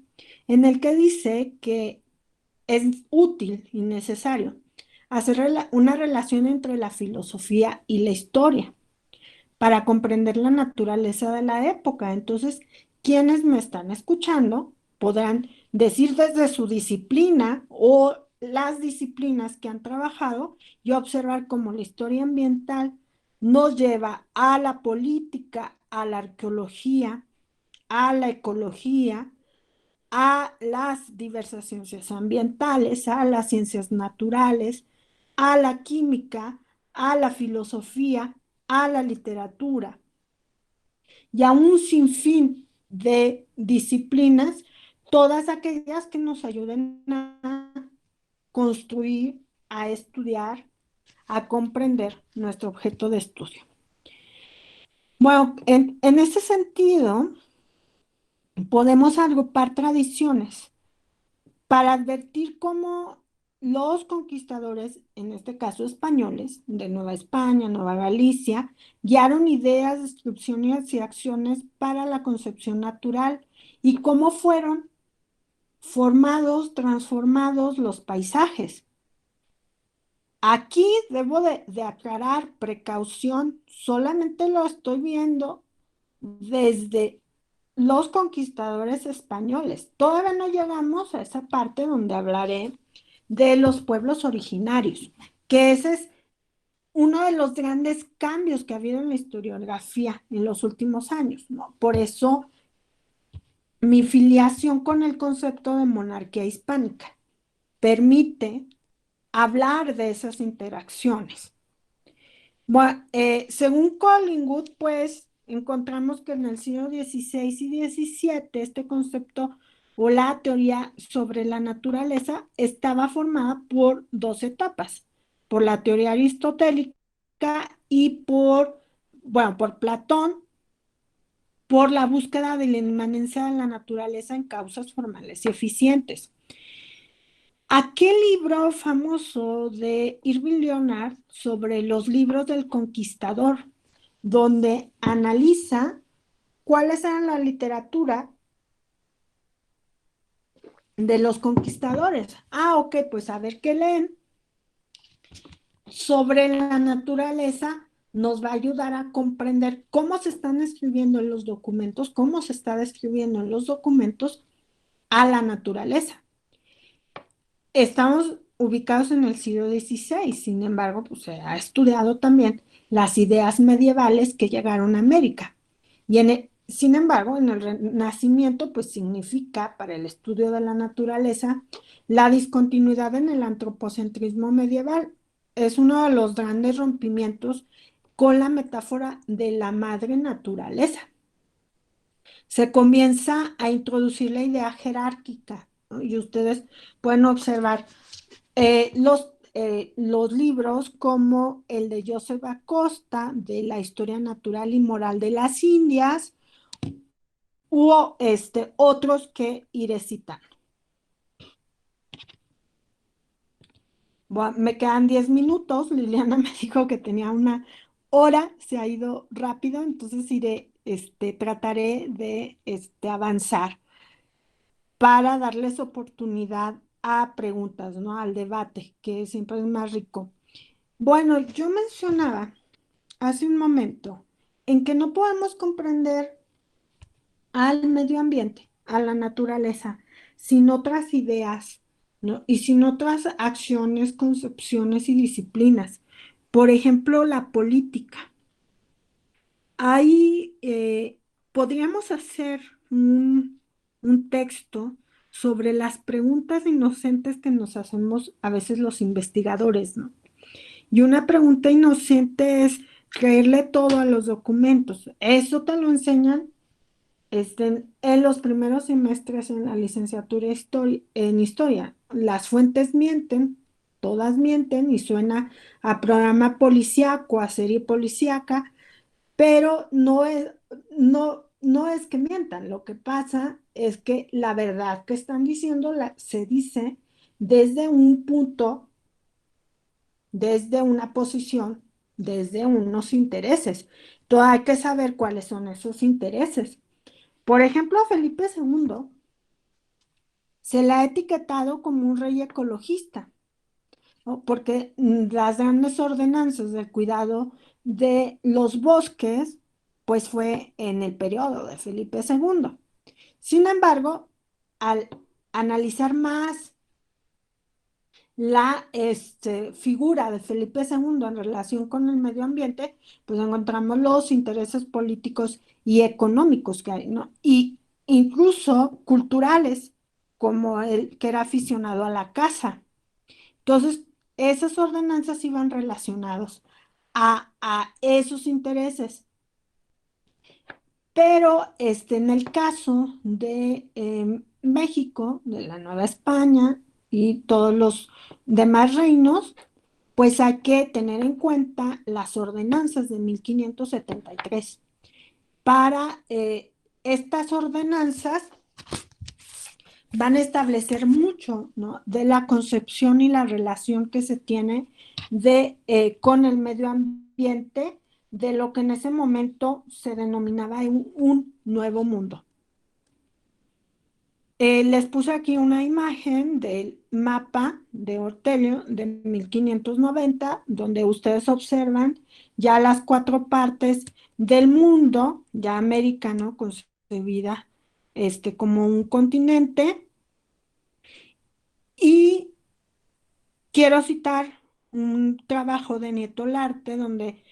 en el que dice que es útil y necesario hacer una relación entre la filosofía y la historia para comprender la naturaleza de la época. Entonces, quienes me están escuchando podrán decir desde su disciplina o las disciplinas que han trabajado y observar cómo la historia ambiental nos lleva a la política, a la arqueología, a la ecología, a las diversas ciencias ambientales, a las ciencias naturales, a la química, a la filosofía, a la literatura y a un sinfín de disciplinas, todas aquellas que nos ayuden a construir, a estudiar, a comprender nuestro objeto de estudio. Bueno, en ese sentido, podemos agrupar tradiciones para advertir cómo los conquistadores, en este caso españoles, de Nueva España, Nueva Galicia, guiaron ideas, descripciones y acciones para la concepción natural y cómo fueron formados, transformados los paisajes. Aquí debo de aclarar precaución, solamente lo estoy viendo desde los conquistadores españoles. Todavía no llegamos a esa parte donde hablaré de los pueblos originarios, que ese es uno de los grandes cambios que ha habido en la historiografía en los últimos años, ¿no? Por eso mi filiación con el concepto de monarquía hispánica permite hablar de esas interacciones. Bueno, según Collingwood, pues encontramos que en el siglo XVI y XVII este concepto o la teoría sobre la naturaleza estaba formada por dos etapas, por la teoría aristotélica y por Platón, por la búsqueda de la inmanencia de la naturaleza en causas formales y eficientes. Aquel libro famoso de Irving Leonard sobre los libros del conquistador, donde analiza cuáles eran la literatura de los conquistadores. Ok, pues a ver qué leen sobre la naturaleza, nos va a ayudar a comprender cómo se están escribiendo en los documentos, cómo se está describiendo en los documentos a la naturaleza. Estamos ubicados en el siglo XVI, sin embargo, pues se ha estudiado también las ideas medievales que llegaron a América. Y sin embargo, en el Renacimiento, pues significa para el estudio de la naturaleza la discontinuidad en el antropocentrismo medieval. Es uno de los grandes rompimientos con la metáfora de la madre naturaleza. Se comienza a introducir la idea jerárquica, ¿no? Y ustedes pueden observar los libros como el de Joseph Acosta, de la historia natural y moral de las Indias, u otros que iré citando. Bueno, me quedan 10 minutos. Liliana me dijo que tenía una hora, se ha ido rápido, entonces trataré de avanzar para darles oportunidad a preguntas, ¿no? Al debate, que siempre es más rico. Bueno, yo mencionaba hace un momento, en que no podemos comprender al medio ambiente, a la naturaleza, sin otras ideas, ¿no? Y sin otras acciones, concepciones y disciplinas. Por ejemplo, la política. Ahí podríamos hacer un texto sobre las preguntas inocentes que nos hacemos a veces los investigadores, ¿no? Y una pregunta inocente es creerle todo a los documentos. Eso te lo enseñan en los primeros semestres en la licenciatura en historia. Las fuentes mienten, todas mienten y suena a programa policíaco, a serie policíaca, pero no es que mientan. Lo que pasa es que la verdad que están diciendo se dice desde un punto, desde una posición, desde unos intereses. Entonces hay que saber cuáles son esos intereses. Por ejemplo, a Felipe II se le ha etiquetado como un rey ecologista, ¿no? Porque las grandes ordenanzas del cuidado de los bosques, pues fue en el periodo de Felipe II. Sin embargo, al analizar más la figura de Felipe II en relación con el medio ambiente, pues encontramos los intereses políticos y económicos que hay, ¿no? Y incluso culturales, como el que era aficionado a la caza. Entonces, esas ordenanzas iban relacionados a esos intereses. Pero en el caso de México, de la Nueva España y todos los demás reinos, pues hay que tener en cuenta las ordenanzas de 1573. Para estas ordenanzas van a establecer mucho, ¿no?, de la concepción y la relación que se tiene con el medio ambiente, de lo que en ese momento se denominaba un nuevo mundo. Les puse aquí una imagen del mapa de Ortelio de 1590, donde ustedes observan ya las 4 partes del mundo, ya americano, concebida como un continente. Y quiero citar un trabajo de Nieto Larte donde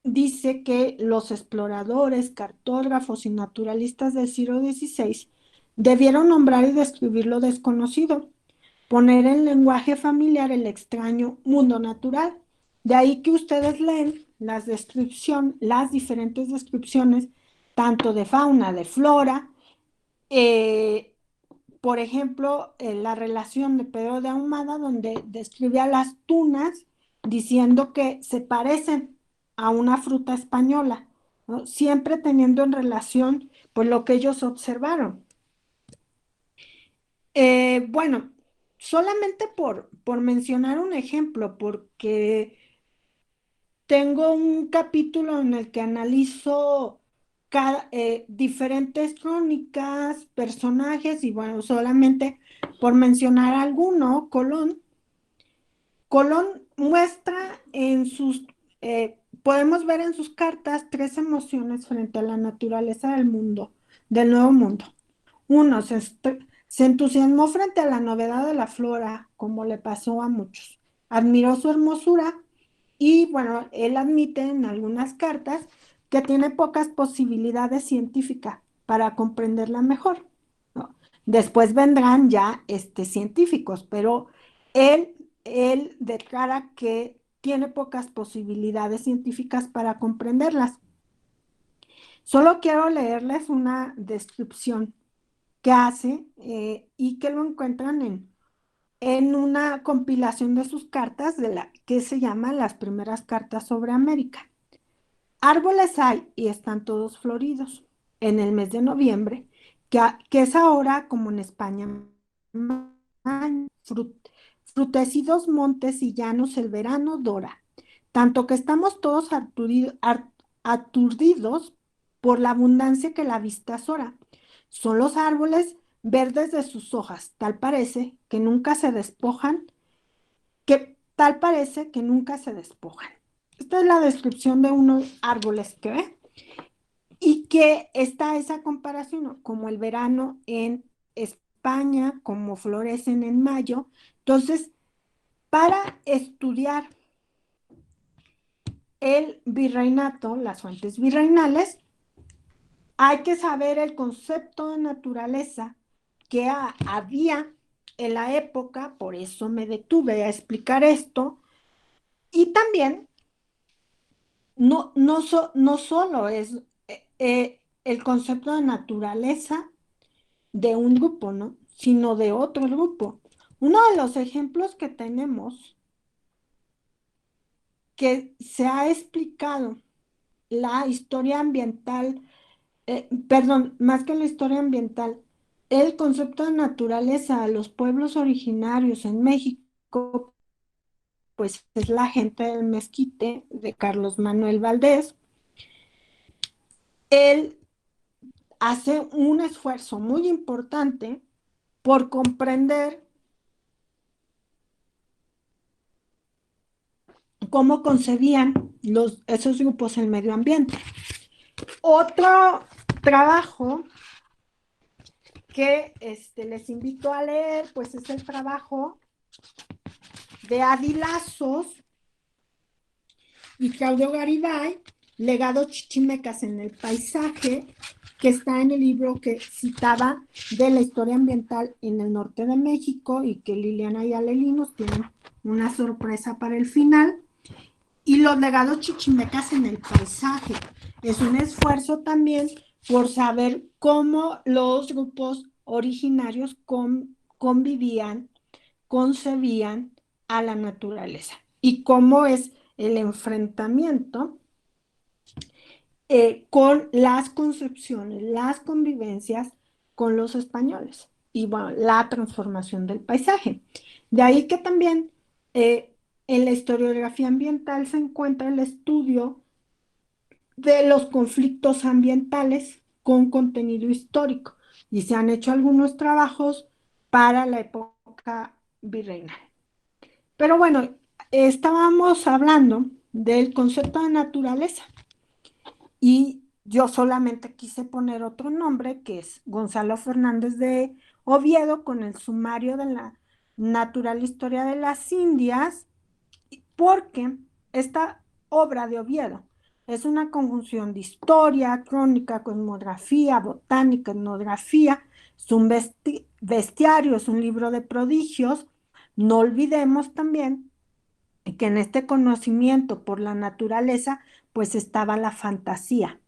dice que los exploradores, cartógrafos y naturalistas del siglo XVI debieron nombrar y describir lo desconocido, poner en lenguaje familiar el extraño mundo natural. De ahí que ustedes leen las diferentes descripciones, tanto de fauna, de flora, por ejemplo, la relación de Pedro de Ahumada, donde describe a las tunas diciendo que se parecen a una fruta española, ¿no? Siempre teniendo en relación pues lo que ellos observaron. Bueno, solamente por mencionar un ejemplo, porque tengo un capítulo en el que analizo diferentes crónicas, personajes, y bueno, solamente por mencionar alguno, Colón muestra podemos ver en sus cartas 3 emociones frente a la naturaleza del mundo, del Nuevo Mundo. Uno, se entusiasmó frente a la novedad de la flora, como le pasó a muchos. Admiró su hermosura y, bueno, él admite en algunas cartas que tiene pocas posibilidades científicas para comprenderla mejor, ¿no? Después vendrán ya científicos, pero él declara que tiene pocas posibilidades científicas para comprenderlas. Solo quiero leerles una descripción que hace y que lo encuentran en una compilación de sus cartas que se llama Las primeras cartas sobre América. Árboles hay y están todos floridos en el mes de noviembre, que es ahora como en España, frutecidos montes y llanos el verano dora, tanto que estamos todos aturdidos por la abundancia que la vista azora. Son los árboles verdes de sus hojas, tal parece que nunca se despojan. esta es la descripción de unos árboles que ve y que está esa comparación, ¿no? Como el verano en España, como florecen en mayo. Entonces, para estudiar el virreinato, las fuentes virreinales, hay que saber el concepto de naturaleza que había en la época, por eso me detuve a explicar esto, y también no solo es el concepto de naturaleza de un grupo, ¿no? Sino de otro grupo. Uno de los ejemplos que tenemos que se ha explicado la historia ambiental, perdón, más que la historia ambiental, el concepto de naturaleza a los pueblos originarios en México, pues es la gente del Mezquite de Carlos Manuel Valdés. Él hace un esfuerzo muy importante por comprender cómo concebían esos grupos el medio ambiente. Otro trabajo que les invito a leer, pues es el trabajo de Adi Lazos y Claudio Garibay, Legados chichimecas en el paisaje, que está en el libro que citaba de la historia ambiental en el norte de México y que Liliana y Aleli nos tienen una sorpresa para el final. Y los legados chichimecas en el paisaje. Es un esfuerzo también por saber cómo los grupos originarios convivían, concebían a la naturaleza y cómo es el enfrentamiento con las concepciones, las convivencias con los españoles y bueno, la transformación del paisaje. De ahí que también en la historiografía ambiental se encuentra el estudio de los conflictos ambientales con contenido histórico y se han hecho algunos trabajos para la época virreinal. Pero bueno, estábamos hablando del concepto de naturaleza y yo solamente quise poner otro nombre que es Gonzalo Fernández de Oviedo con el sumario de la Natural Historia de las Indias, porque esta obra de Oviedo es una conjunción de historia, crónica, cosmografía, botánica, etnografía, es un bestiario, es un libro de prodigios. No olvidemos también que en este conocimiento por la naturaleza, pues estaba la fantasía,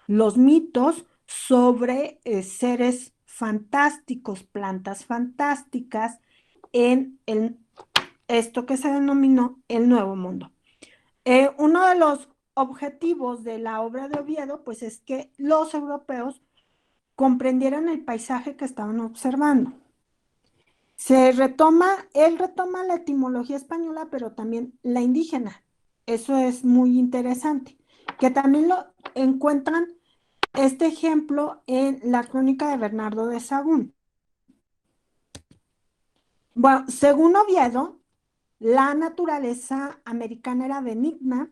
los mitos sobre seres fantásticos, plantas fantásticas, en esto que se denominó el Nuevo Mundo. Uno de los objetivos de la obra de Oviedo, pues es que los europeos comprendieran el paisaje que estaban observando. Él retoma la etimología española, pero también la indígena. Eso es muy interesante, que también lo encuentran este ejemplo en la crónica de Bernardo de Sahagún. Bueno, según Oviedo, la naturaleza americana era benigna,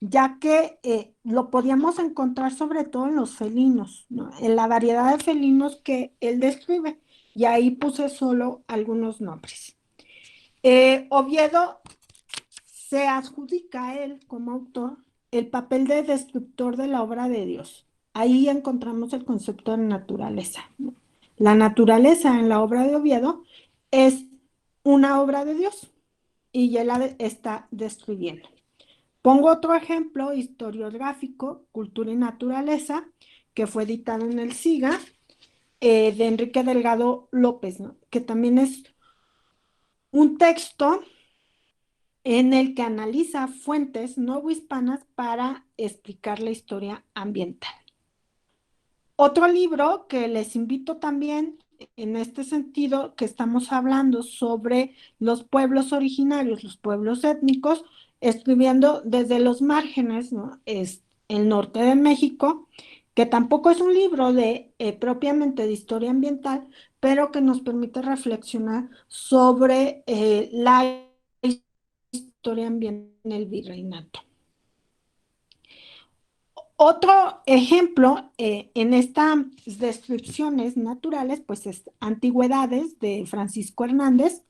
ya que lo podíamos encontrar sobre todo en los felinos, ¿no? En la variedad de felinos que él describe, y ahí puse solo algunos nombres. Oviedo se adjudica a él como autor el papel de descriptor de la obra de Dios. Ahí encontramos el concepto de naturaleza, ¿no? La naturaleza en la obra de Oviedo es una obra de Dios y él la está describiendo. Pongo otro ejemplo historiográfico, Cultura y Naturaleza, que fue editado en el SIGA, de Enrique Delgado López, ¿no? Que también es un texto en el que analiza fuentes novohispanas para explicar la historia ambiental. Otro libro que les invito también en este sentido, que estamos hablando sobre los pueblos originarios, los pueblos étnicos, escribiendo desde los márgenes, ¿no? Es el norte de México, que tampoco es un libro de propiamente de historia ambiental, pero que nos permite reflexionar sobre la historia ambiental en el virreinato. Otro ejemplo en estas descripciones naturales, pues es Antigüedades de Francisco Hernández.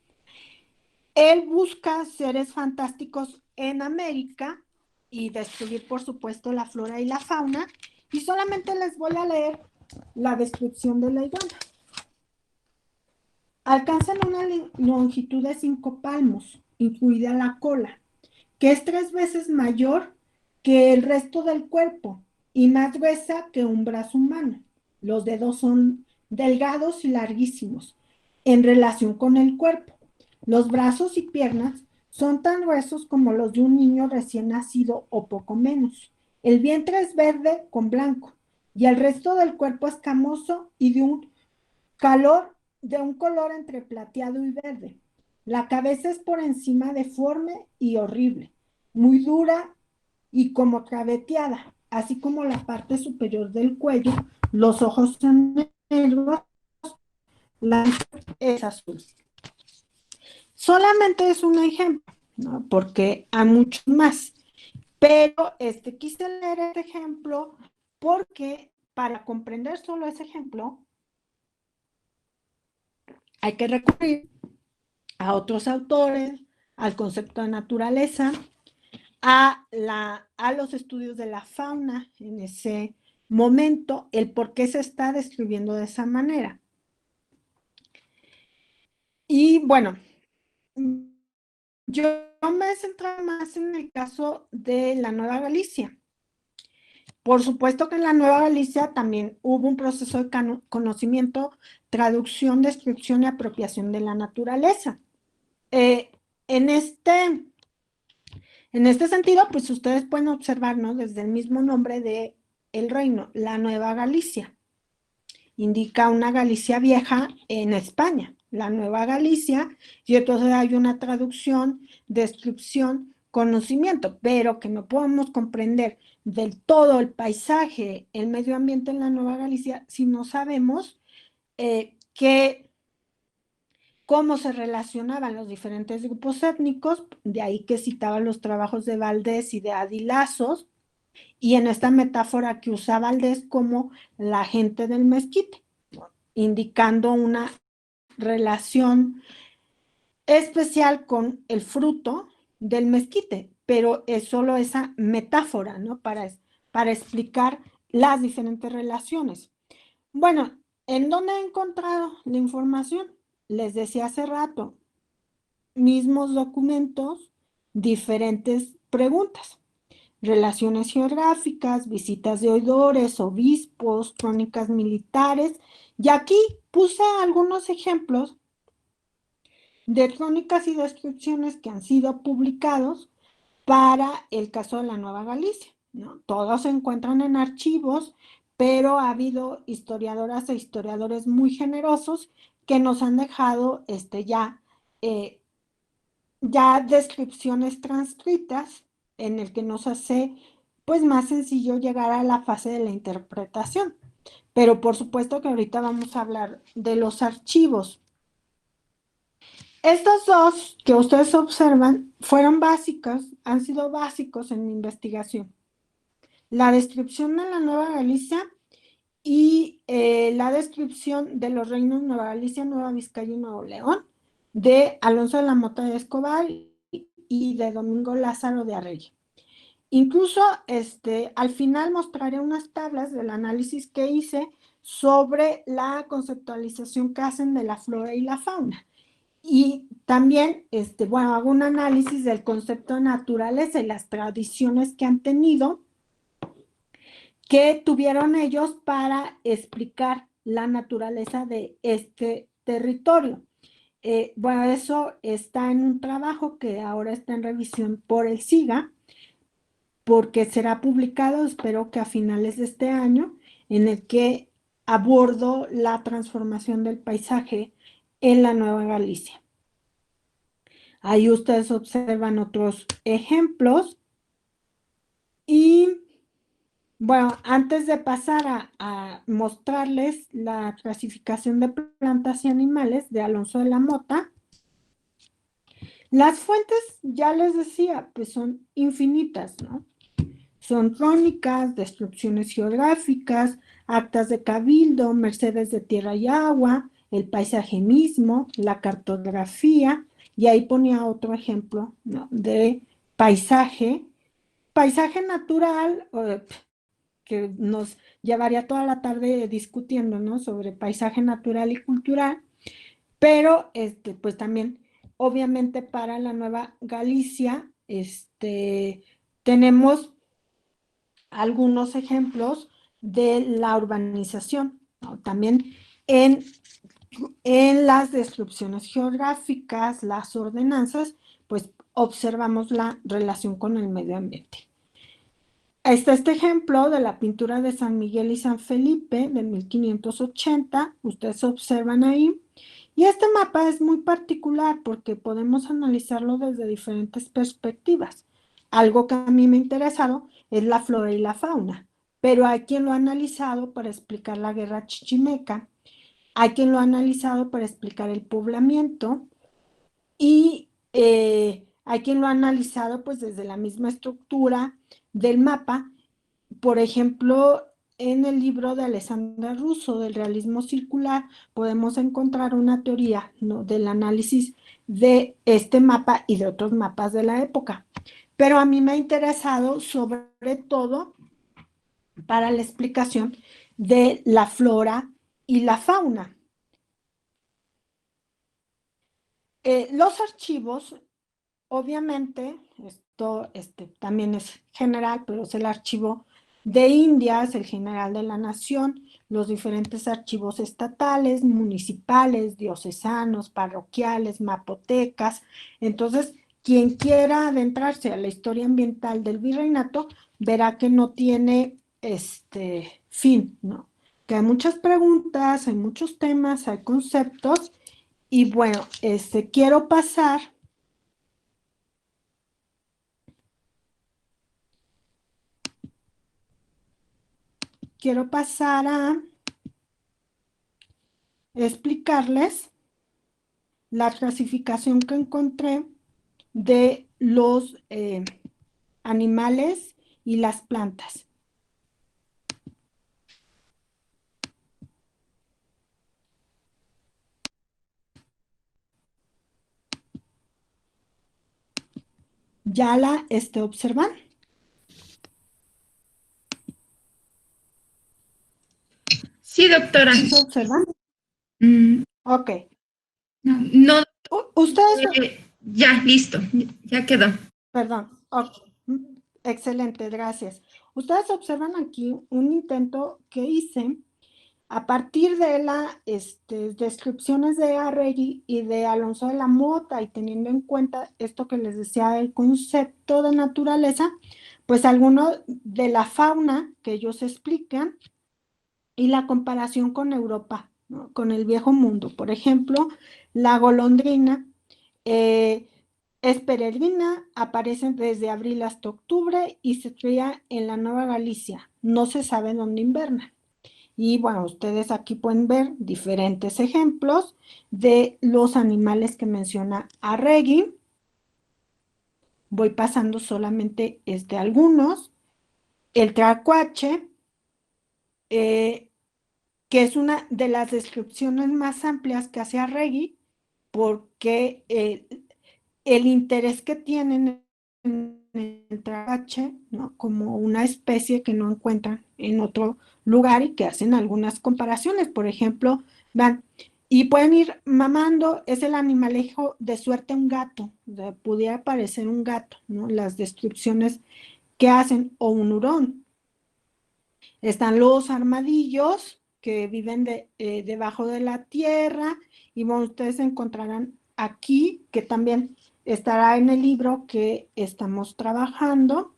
Él busca seres fantásticos en América y describir, por supuesto, la flora y la fauna. Y solamente les voy a leer la descripción de la iguana. Alcanzan una longitud de 5 palmos, incluida la cola, que es 3 veces mayor que el resto del cuerpo y más gruesa que un brazo humano. Los dedos son delgados y larguísimos en relación con el cuerpo. Los brazos y piernas son tan gruesos como los de un niño recién nacido o poco menos. El vientre es verde con blanco y el resto del cuerpo escamoso y de un color entre plateado y verde. La cabeza es por encima deforme y horrible, muy dura y como traveteada, así como la parte superior del cuello, los ojos son negros, la es azul. Solamente es un ejemplo, ¿no? Porque hay muchos más. Pero quise leer este ejemplo porque para comprender solo ese ejemplo hay que recurrir a otros autores, al concepto de naturaleza, a los estudios de la fauna en ese momento, el por qué se está describiendo de esa manera. Y bueno, yo me he centrado más en el caso de la Nueva Galicia. Por supuesto que en la Nueva Galicia también hubo un proceso de conocimiento, traducción, descripción y apropiación de la naturaleza. En este sentido, pues ustedes pueden observar, ¿no? Desde el mismo nombre de el reino, la Nueva Galicia. Indica una Galicia vieja en España, la Nueva Galicia, y entonces hay una traducción, descripción, conocimiento, pero que no podemos comprender del todo el paisaje, el medio ambiente en la Nueva Galicia si no sabemos cómo se relacionaban los diferentes grupos étnicos, de ahí que citaba los trabajos de Valdés y de Adilazos, y en esta metáfora que usa Valdés como la gente del mezquite, indicando una relación especial con el fruto del mezquite, pero es solo esa metáfora, ¿no? Para explicar las diferentes relaciones. Bueno, ¿en dónde he encontrado la información? Les decía hace rato, mismos documentos, diferentes preguntas. Relaciones geográficas, visitas de oidores, obispos, crónicas militares. Y aquí puse algunos ejemplos de crónicas y descripciones que han sido publicados para el caso de la Nueva Galicia, ¿no? Todos se encuentran en archivos, pero ha habido historiadoras e historiadores muy generosos que nos han dejado ya descripciones transcritas en el que nos hace pues más sencillo llegar a la fase de la interpretación. Pero por supuesto que ahorita vamos a hablar de los archivos. Estos dos que ustedes observan fueron básicos, han sido básicos en mi investigación. La descripción de la Nueva Galicia y la descripción de los reinos Nueva Galicia, Nueva Vizcaya y Nuevo León, de Alonso de la Mota de Escobar y de Domingo Lázaro de Arregui. Incluso al final mostraré unas tablas del análisis que hice sobre la conceptualización que hacen de la flora y la fauna. Y también, hago un análisis del concepto de naturaleza y las tradiciones que han tenido, que tuvieron ellos para explicar la naturaleza de este territorio. Eso está en un trabajo que ahora está en revisión por el SIGA, porque será publicado, espero que a finales de este año, en el que abordo la transformación del paisaje en la Nueva Galicia. Ahí ustedes observan otros ejemplos. Y bueno, antes de pasar a mostrarles la clasificación de plantas y animales de Alonso de la Mota, Las fuentes, ya les decía, pues son infinitas, ¿no? Son crónicas, descripciones geográficas, actas de cabildo, mercedes de tierra y agua, el paisaje mismo, la cartografía, y ahí ponía otro ejemplo, ¿no?, de paisaje, paisaje natural, que nos llevaría toda la tarde discutiendo, ¿no?, sobre paisaje natural y cultural, pero pues también, obviamente, para la Nueva Galicia, tenemos algunos ejemplos de la urbanización, ¿no? También en, en las descripciones geográficas, las ordenanzas, pues observamos la relación con el medio ambiente. Está este ejemplo de la pintura de San Miguel y San Felipe de 1580, ustedes observan ahí, y este mapa es muy particular porque podemos analizarlo desde diferentes perspectivas. Algo que a mí me ha interesado es la flora y la fauna, pero hay quien lo ha analizado para explicar la guerra chichimeca, hay quien lo ha analizado para explicar el poblamiento y hay quien lo ha analizado pues desde la misma estructura del mapa. Por ejemplo, en el libro de Alessandra Russo del realismo circular podemos encontrar una teoría, ¿no?, del análisis de este mapa y de otros mapas de la época. Pero a mí me ha interesado sobre todo para la explicación de la flora y la fauna. Los archivos, obviamente, esto también es general, pero es el archivo de Indias, el general de la nación, los diferentes archivos estatales, municipales, diocesanos, parroquiales, mapotecas. Entonces, quien quiera adentrarse a la historia ambiental del virreinato, verá que no tiene fin, ¿no? Que hay muchas preguntas, hay muchos temas, hay conceptos, y bueno, quiero pasar a explicarles la clasificación que encontré de los animales y las plantas. ¿Ya la observan? Sí, doctora. ¿Sí se observan? Ok. No, Ustedes, ya, listo, ya quedó. perdón, ok. Excelente, gracias. Ustedes observan aquí un intento que hice a partir de las descripciones de Arregui y de Alonso de la Mota, y teniendo en cuenta esto que les decía del concepto de naturaleza, pues alguno de la fauna que ellos explican y la comparación con Europa, ¿no?, con el viejo mundo. Por ejemplo, la golondrina es peregrina, aparece desde abril hasta octubre y se cría en la Nueva Galicia. No se sabe dónde inverna. Y bueno, ustedes aquí pueden ver diferentes ejemplos de los animales que menciona Arregui. Voy pasando solamente algunos. El tracuache, que es una de las descripciones más amplias que hace Arregui, porque el interés que tienen en el tracuache, ¿no?, como una especie que no encuentran en otro lugar y que hacen algunas comparaciones. Por ejemplo, van y pueden ir mamando, es el animalejo de suerte un gato, o sea, pudiera parecer un gato, ¿no?, las descripciones que hacen, o un hurón. Están los armadillos que viven debajo de la tierra, y bueno, ustedes encontrarán aquí, que también estará en el libro que estamos trabajando,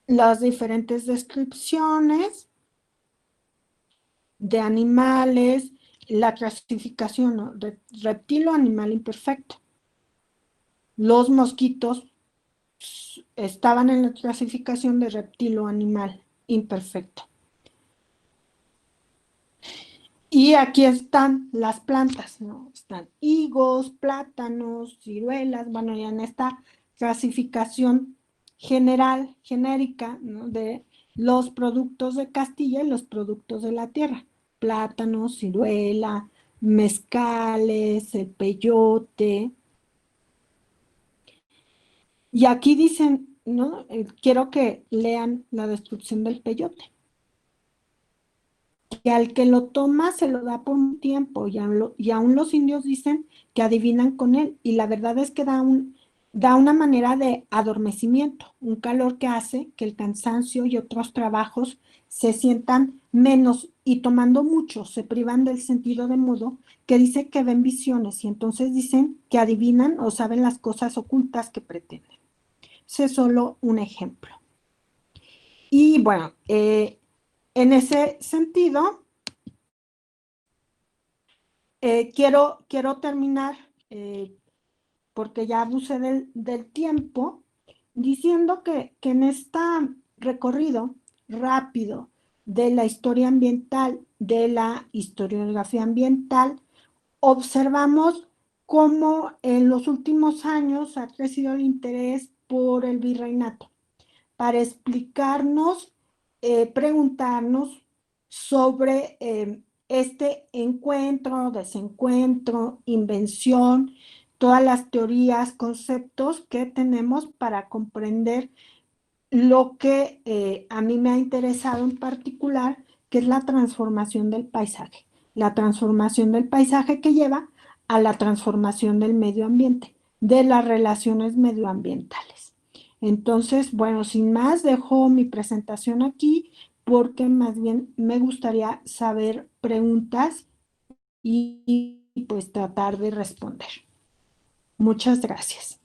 las diferentes descripciones de animales, la clasificación, ¿no?, de reptil o animal imperfecto. Los mosquitos estaban en la clasificación de reptil o animal imperfecto. Y aquí están las plantas, ¿no? Están higos, plátanos, ciruelas, bueno, ya en esta clasificación general, genérica, ¿no? De los productos de Castilla y los productos de la tierra. Plátanos, ciruela, mezcales, el peyote. Y aquí dicen, ¿no? Quiero que lean la descripción del peyote. Que al que lo toma se lo da por un tiempo y aún los indios dicen que adivinan con él y la verdad es que da una manera de adormecimiento, un calor que hace que el cansancio y otros trabajos se sientan menos y tomando mucho se privan del sentido de modo que dice que ven visiones y entonces dicen que adivinan o saben las cosas ocultas que pretenden. Ese es solo un ejemplo. Y bueno, en ese sentido, quiero terminar, porque ya abusé del tiempo, diciendo que en este recorrido rápido de la historia ambiental, de la historiografía ambiental, observamos cómo en los últimos años ha crecido el interés por el virreinato para explicarnos, preguntarnos sobre este encuentro, desencuentro, invención, todas las teorías, conceptos que tenemos para comprender lo que a mí me ha interesado en particular, que es la transformación del paisaje. La transformación del paisaje que lleva a la transformación del medio ambiente, de las relaciones medioambientales. Entonces, bueno, sin más, dejo mi presentación aquí porque más bien me gustaría saber preguntas y pues tratar de responder. Muchas gracias.